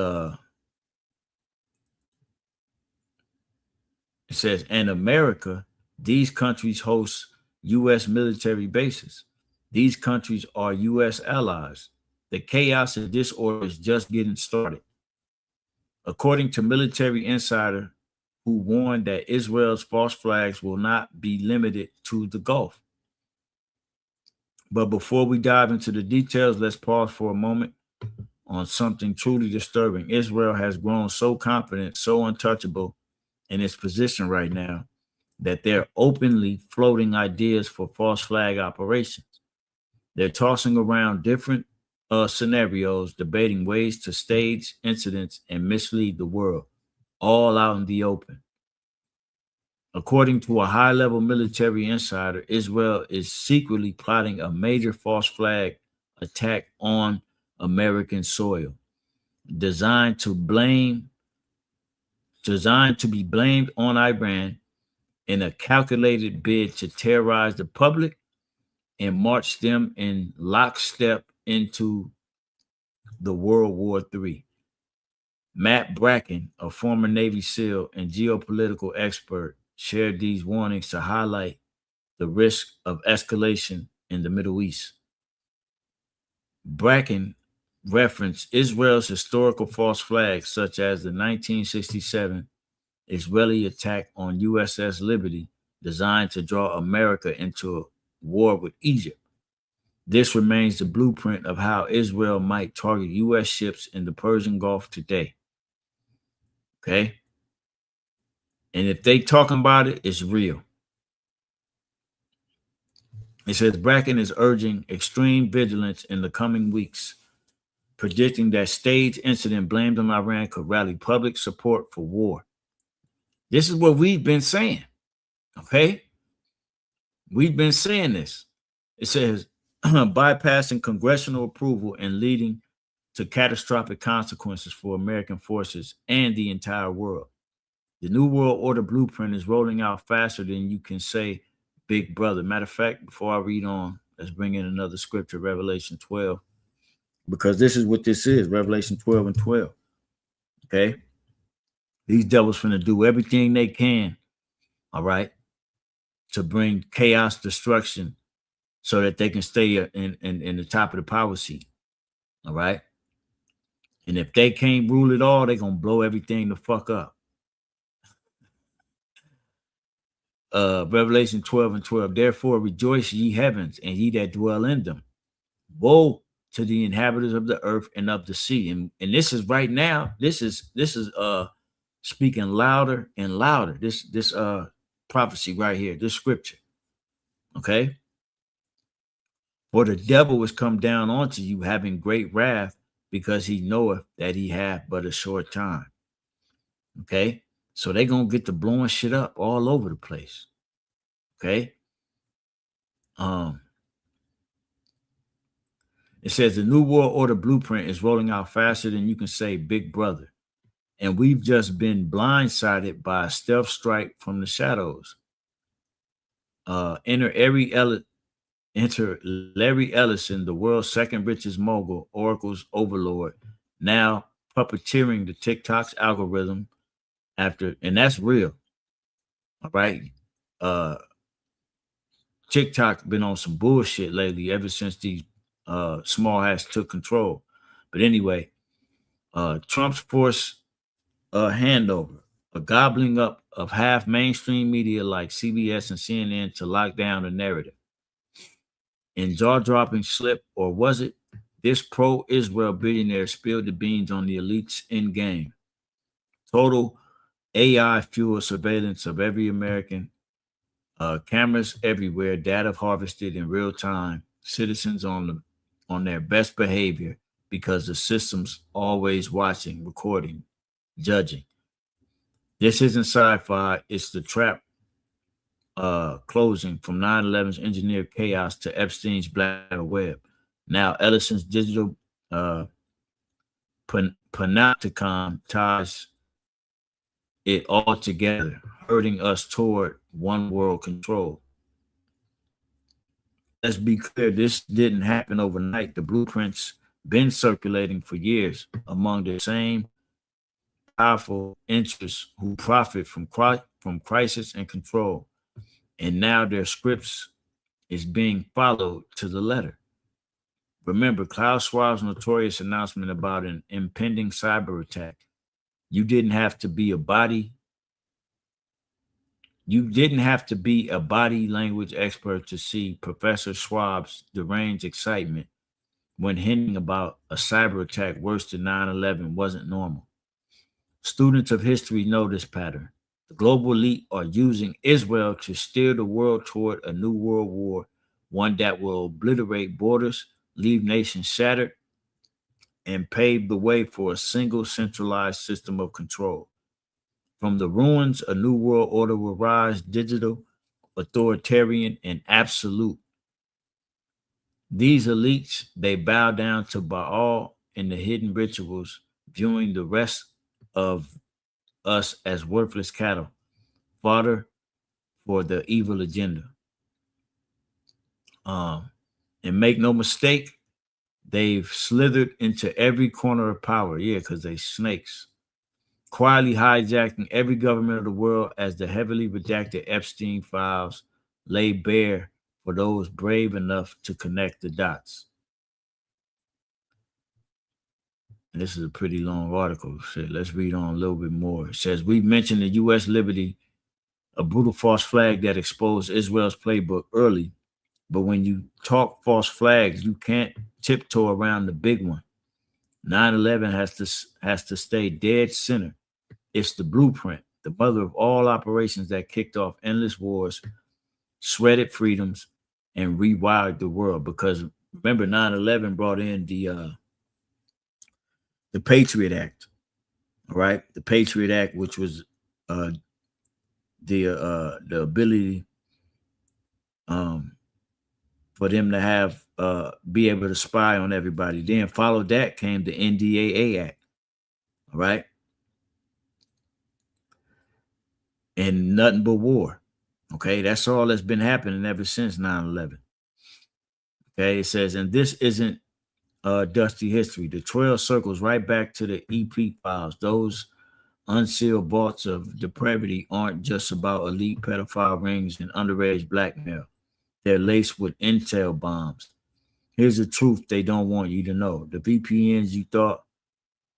in America, these countries host U.S. military bases. These countries are U.S. allies. The chaos and disorder is just getting started. According to military insider who warned that Israel's false flags will not be limited to the Gulf. But before we dive into the details, let's pause for a moment on something truly disturbing. Israel has grown so confident, so untouchable in its position right now that they're openly floating ideas for false flag operations. They're tossing around different scenarios, debating ways to stage incidents and mislead the world, all out in the open. According to a high-level military insider, Israel is secretly plotting a major false flag attack on American soil, designed to be blamed on Iran in a calculated bid to terrorize the public and march them in lockstep into the World War III. Matt Bracken, a former Navy SEAL and geopolitical expert, shared these warnings to highlight the risk of escalation in the Middle East. Bracken referenced Israel's historical false flags, such as the 1967 Israeli attack on USS Liberty, designed to draw America into a war with Egypt. This remains the blueprint of how Israel might target U.S. ships in the Persian Gulf today. Okay? And if they talking about it, it's real. It says Bracken is urging extreme vigilance in the coming weeks, predicting that staged incident blamed on Iran could rally public support for war. This is what we've been saying. Okay? We've been saying this. It says bypassing congressional approval and leading to catastrophic consequences for American forces and the entire world. The New World Order blueprint is rolling out faster than you can say, Big Brother. Matter of fact, before I read on, let's bring in another scripture, Revelation 12, because this is what this is, Revelation 12 and 12. Okay? These devils finna do everything they can, all right, to bring chaos, destruction, so that they can stay in the top of the power seat. All right. And if they can't rule it all, they're gonna blow everything the fuck up. Revelation 12 and 12. Therefore rejoice, ye heavens, and ye that dwell in them. Woe to the inhabitants of the earth and of the sea. And this is right now, this is speaking louder and louder. This prophecy right here, this scripture. Okay. For the devil is come down onto you, having great wrath, because he knoweth that he hath but a short time. Okay? So they're going to get to blowing shit up all over the place. Okay? It says the New World Order blueprint is rolling out faster than you can say, Big Brother. And we've just been blindsided by a stealth strike from the shadows. Enter Larry Ellison, the world's second richest mogul, Oracle's overlord, now puppeteering the TikTok's algorithm and that's real. All right. TikTok been on some bullshit lately ever since these small hats took control. But anyway, Trump's forced handover, a gobbling up of half mainstream media like CBS and CNN to lock down the narrative. In jaw-dropping slip, or was it? This pro-Israel billionaire spilled the beans on the elites in game. Total AI fueled surveillance of every American, cameras everywhere, data harvested in real time, citizens on their best behavior because the system's always watching, recording, judging. This isn't sci-fi, it's the trap closing from 9/11's engineered chaos to Epstein's black web. Now Ellison's digital panopticon ties it all together, herding us toward one world control. Let's be clear, this didn't happen overnight. The blueprints been circulating for years among the same powerful interests who profit from crisis and control. And now their scripts is being followed to the letter. Remember Klaus Schwab's notorious announcement about an impending cyber attack. You didn't have to be a body You didn't have to be a body language expert to see Professor Schwab's deranged excitement when hinting about a cyber attack worse than 9/11 wasn't normal. Students of history know this pattern. The global elite are using Israel to steer the world toward a new world war, one that will obliterate borders, leave nations shattered, and pave the way for a single centralized system of control. From the ruins, a new world order will rise, digital, authoritarian, and absolute. These elites, they bow down to Baal in the hidden rituals, viewing the rest of us as worthless cattle, fodder for the evil agenda. Um, and make no mistake, they've slithered into every corner of power. Yeah, because they snakes. Quietly hijacking every government of the world as the heavily redacted Epstein files lay bare for those brave enough to connect the dots. And this is a pretty long article. So let's read on a little bit more. It says, we mentioned the U.S. Liberty, a brutal false flag that exposed Israel's playbook early. But when you talk false flags, you can't tiptoe around the big one. 9/11 has to stay dead center. It's the blueprint, the mother of all operations that kicked off endless wars, shredded freedoms, and rewired the world. Because remember, 9/11 brought in the Patriot Act, all right? The Patriot Act, which was uh, the ability um, for them to have be able to spy on everybody. Then followed that came the NDAA Act, all right? And nothing but war. Okay, that's all that's been happening ever since 9/11. Okay, it says, and this isn't dusty history. The trail circles right back to the EP files. Those unsealed vaults of depravity aren't just about elite pedophile rings and underage blackmail. They're laced with intel bombs. Here's the truth they don't want you to know. The VPNs you thought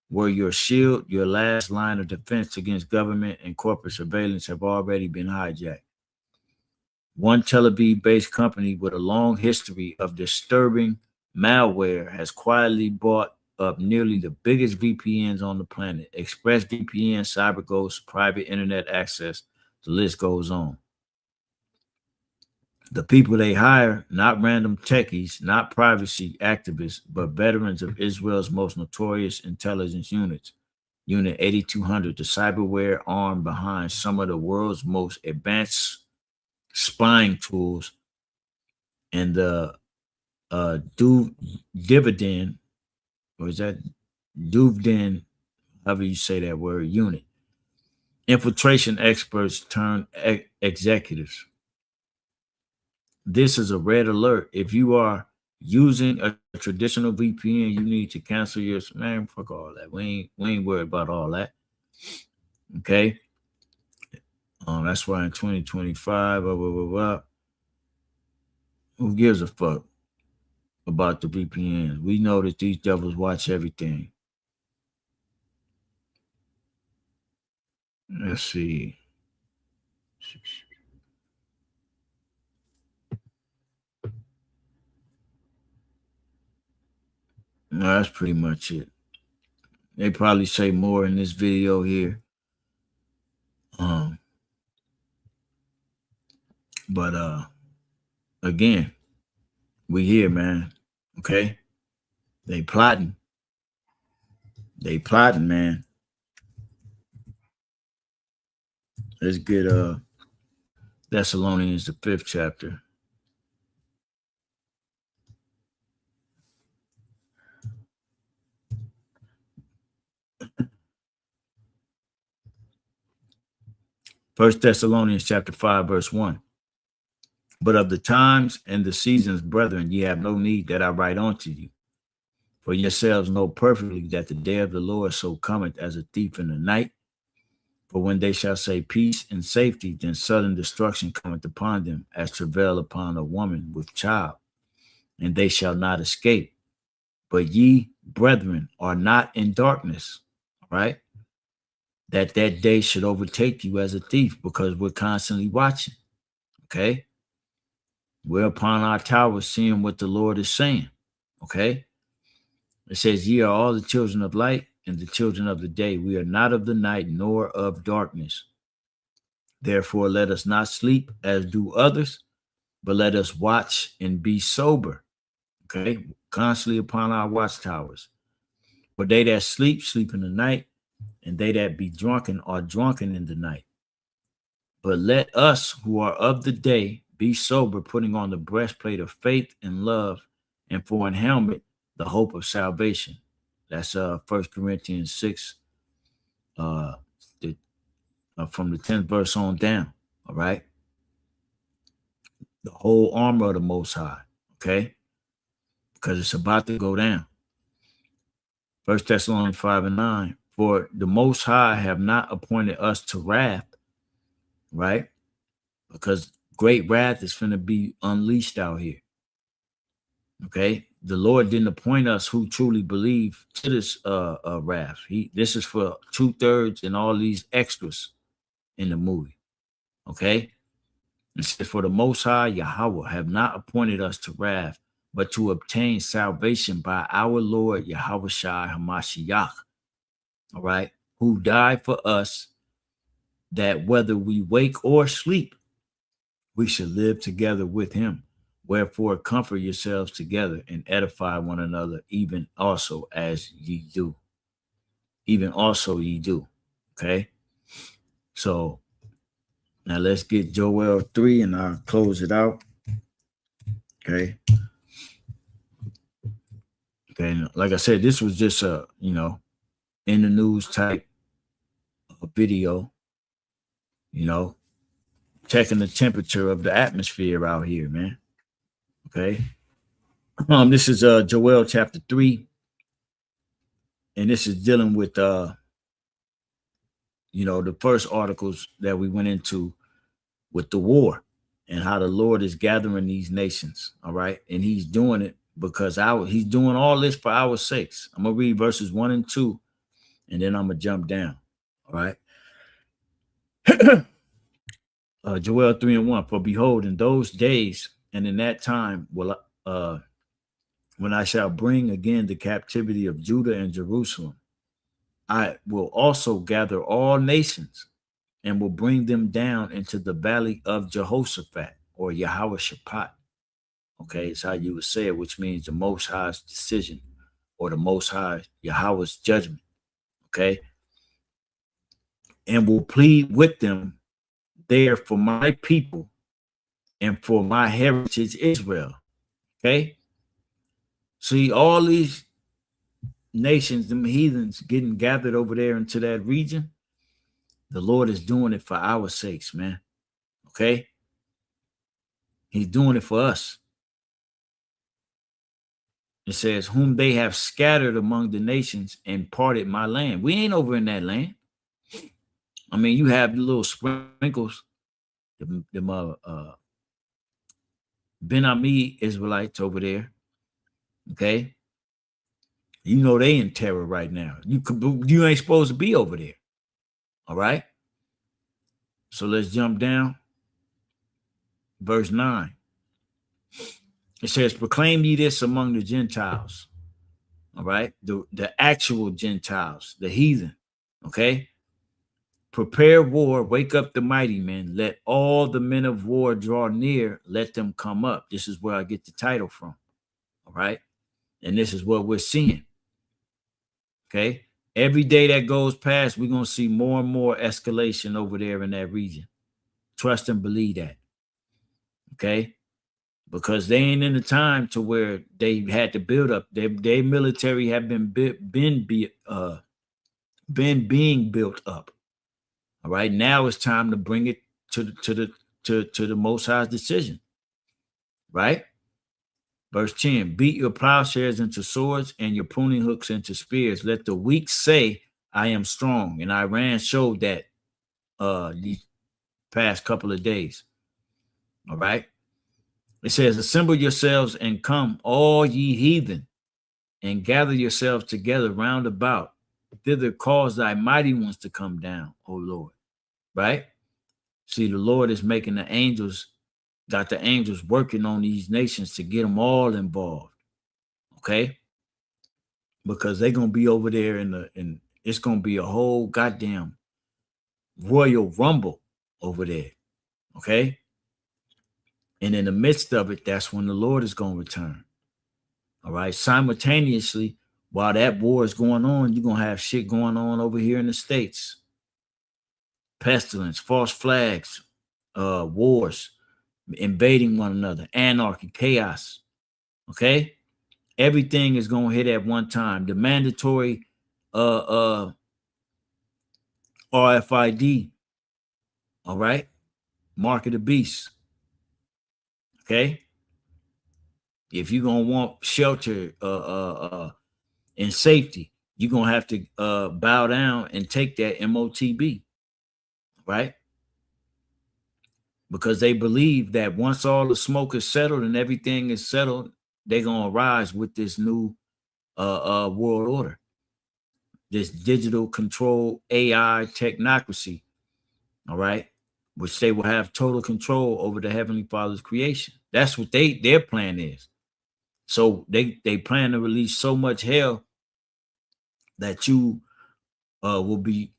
were your shield, your last line of defense against government and corporate surveillance have already been hijacked. One Tel Aviv based company with a long history of disturbing malware has quietly bought up nearly the biggest VPNs on the planet. ExpressVPN, CyberGhost, private internet access, the list goes on. The people they hire, not random techies, not privacy activists, but veterans of Israel's most notorious intelligence units. Unit 8200, the cyberware arm behind some of the world's most advanced spying tools, and the dividend, or is that Duvden, however you say that word, unit. Infiltration experts turn executives. This is a red alert. If you are using a traditional VPN, you need to cancel your man. Fuck all that. We ain't worried about all that. Okay. That's why in 2025, blah, blah, blah, blah. Who gives a fuck about the VPNs? We know that these devils watch everything. Let's see. No, that's pretty much it. They probably say more in this video here. Um, but again, we here, man. Okay? They plotting. They plotting, man. Let's get Thessalonians, the 5th chapter. First Thessalonians chapter 5, verse 1. But of the times and the seasons, brethren, ye have no need that I write unto you. For yourselves know perfectly that the day of the Lord so cometh as a thief in the night. For when they shall say peace and safety, then sudden destruction cometh upon them, as travail upon a woman with child, and they shall not escape. But ye, brethren, are not in darkness, right? That day should overtake you as a thief, because we're constantly watching, okay? We're upon our towers seeing what the Lord is saying, okay? It says, ye are all the children of light and the children of the day. We are not of the night nor of darkness. Therefore, let us not sleep as do others, but let us watch and be sober. Okay, constantly upon our watchtowers. For they that sleep, sleep in the night, and they that be drunken are drunken in the night. But let us who are of the day be sober, putting on the breastplate of faith and love, and for an helmet, the hope of salvation. That's 1 Corinthians 6, uh, from the 10th verse on down. All right. The whole armor of the Most High. Okay. Because it's about to go down. 1 Thessalonians 5 and 9. For the Most High have not appointed us to wrath, right? Because great wrath is going to be unleashed out here. Okay. The Lord didn't appoint us who truly believe to this wrath. This is for 2/3 and all these extras in the movie. Okay. It says, for the Most High Yahweh have not appointed us to wrath, but to obtain salvation by our Lord Yahweh Shai Hamashiach. All right. Who died for us, that whether we wake or sleep, we should live together with him. Wherefore, comfort yourselves together and edify one another, even also as ye do. Even also ye do. Okay. So now let's get Joel 3 and I'll close it out. Okay. Okay. And like I said, this was just a, in the news type of video, checking the temperature of the atmosphere out here, man. Okay. This is Joel chapter 3, and this is dealing with the first articles that we went into with the war and how the Lord is gathering these nations. All right. And he's doing it because he's doing all this for our sakes. I'm gonna read verses 1 and 2, and then I'm gonna jump down. All right. Joel 3 and 1. For behold, in those days and in that time when I shall bring again the captivity of Judah and Jerusalem, I will also gather all nations and will bring them down into the valley of Jehoshaphat, or Jehoshaphat. Okay, it's how you would say it, which means the Most High's decision, or the Most High Yahweh's judgment. Okay, and will plead with them there for my people and for my heritage Israel. Okay, see all these nations, them heathens getting gathered over there into that region. The Lord is doing it for our sakes, man. Okay, he's doing it for us. It says, whom they have scattered among the nations and parted my land. We ain't over in that land. I mean, you have the little sprinkles, the Ben Ami Israelites over there. Okay. You know they in terror right now. You ain't supposed to be over there. All right. So let's jump down. Verse 9. It says, proclaim ye this among the Gentiles. All right. The actual Gentiles, the heathen. Okay. Prepare war, wake up the mighty men. Let all the men of war draw near. Let them come up. This is where I get the title from. All right. And this is what we're seeing. Okay. Every day that goes past, we're going to see more and more escalation over there in that region. Trust and believe that. Okay. Because they ain't in the time to where they had to build up. Their military have been being built up. All right. Now it's time to bring it to the Most High's decision. Right. Verse 10, beat your plowshares into swords and your pruning hooks into spears. Let the weak say, I am strong. And Iran showed that these past couple of days. All right. It says, assemble yourselves and come, all ye heathen, and gather yourselves together round about. Thither cause thy mighty ones to come down, O Lord. Right? See, the Lord is making the angels, got the angels working on these nations to get them all involved. Okay? Because they're gonna be over there in it's gonna be a whole goddamn royal rumble over there. Okay? And in the midst of it, that's when the Lord is gonna return. All right. Simultaneously, while that war is going on, you're gonna have shit going on over here in the States. Pestilence, false flags, wars, invading one another, anarchy, chaos. Okay. Everything is gonna hit at one time. The mandatory RFID, all right, mark of the beast. Okay. If you're gonna want shelter and safety, you're gonna have to bow down and take that MOTB, right? Because they believe that once all the smoke is settled and everything is settled, they're gonna rise with this new world order, this digital control AI technocracy, all right, which they will have total control over the Heavenly Father's creation. That's what their plan is. So they plan to release so much hell that you will be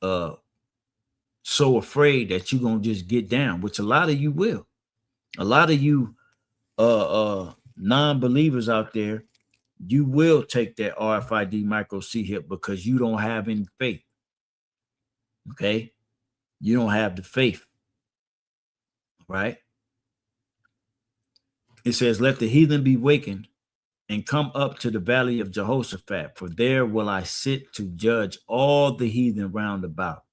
so afraid that you're gonna just get down, which a lot of you will. A lot of you non-believers out there, you will take that RFID micro C hip because you don't have any faith. Okay, you don't have the faith, right? It says, let the heathen be wakened and come up to the valley of Jehoshaphat, for there will I sit to judge all the heathen round about.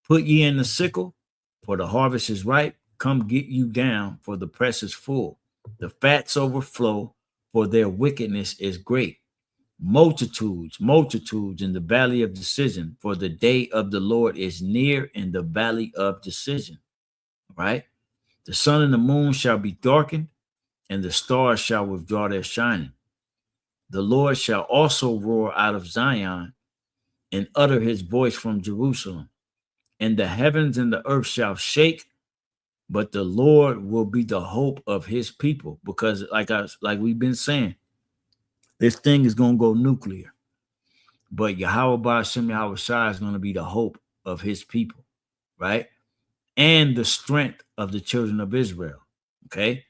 Put ye in the sickle, for the harvest is ripe. Come get you down, for the press is full. The fats overflow, for their wickedness is great. Multitudes, multitudes in the valley of decision, for the day of the Lord is near in the valley of decision. Right? The sun and the moon shall be darkened, and the stars shall withdraw their shining. The Lord shall also roar out of Zion and utter his voice from Jerusalem. And the heavens and the earth shall shake, but the Lord will be the hope of his people. Because like we've been saying, this thing is gonna go nuclear. But Yahweh Ba'ashem Yahweh Shai is gonna be the hope of his people, right? And the strength of the children of Israel. Okay.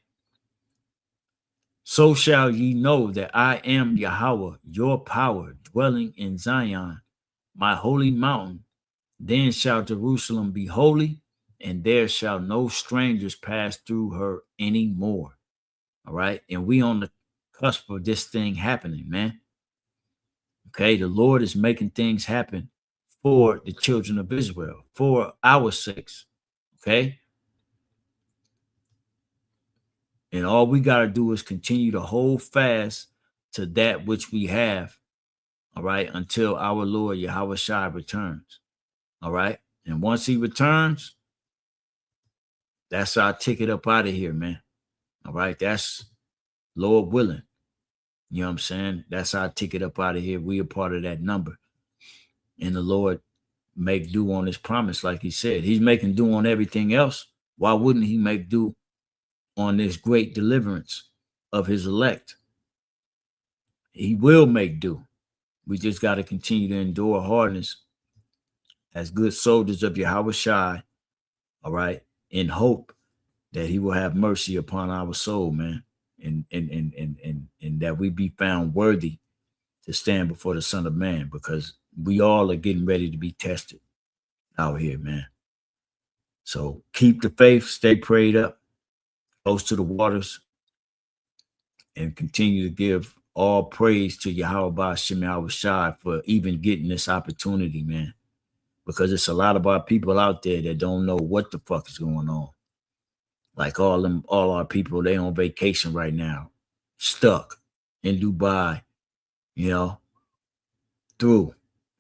So shall ye know that I am Yahweh, your power, dwelling in Zion, my holy mountain. Then shall Jerusalem be holy, and there shall no strangers pass through her anymore. All right. And we on the cusp of this thing happening, man. Okay. The Lord is making things happen for the children of Israel, for our sakes. Okay. And all we got to do is continue to hold fast to that which we have. All right. Until our Lord Yahweh Shai returns. All right. And once he returns, that's our ticket up out of here, man. All right. That's Lord willing. You know what I'm saying? That's our ticket up out of here. We are part of that number. And the Lord make do on his promise, like he said. He's making do on everything else. Why wouldn't he make do on this great deliverance of his elect? He will make do. We just got to continue to endure hardness as good soldiers of Yahweh Shai, all right, in hope that he will have mercy upon our soul, man, and that we be found worthy to stand before the Son of Man, because we all are getting ready to be tested out here, man. So keep the faith, stay prayed up, close to the waters, and continue to give all praise to Yahweh Ba'ashem Yahweh Shai for even getting this opportunity, man. Because it's a lot of our people out there that don't know what the fuck is going on. Like all our people, they on vacation right now, stuck in Dubai, you know, through,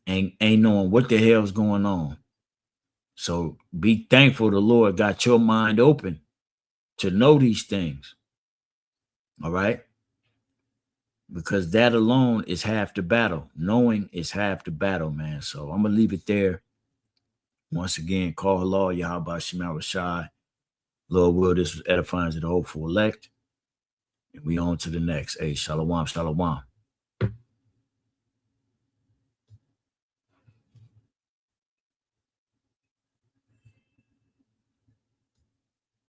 ain't knowing what the hell's going on. So be thankful the Lord got your mind open to know these things. All right? Because that alone is half the battle. Knowing is half the battle, man. So I'm gonna leave it there. Once again, call Allah, Yahweh Shema Rashai. Lord will, this was edifying to the hopeful elect. And we on to the next. Hey, shalom, shalom.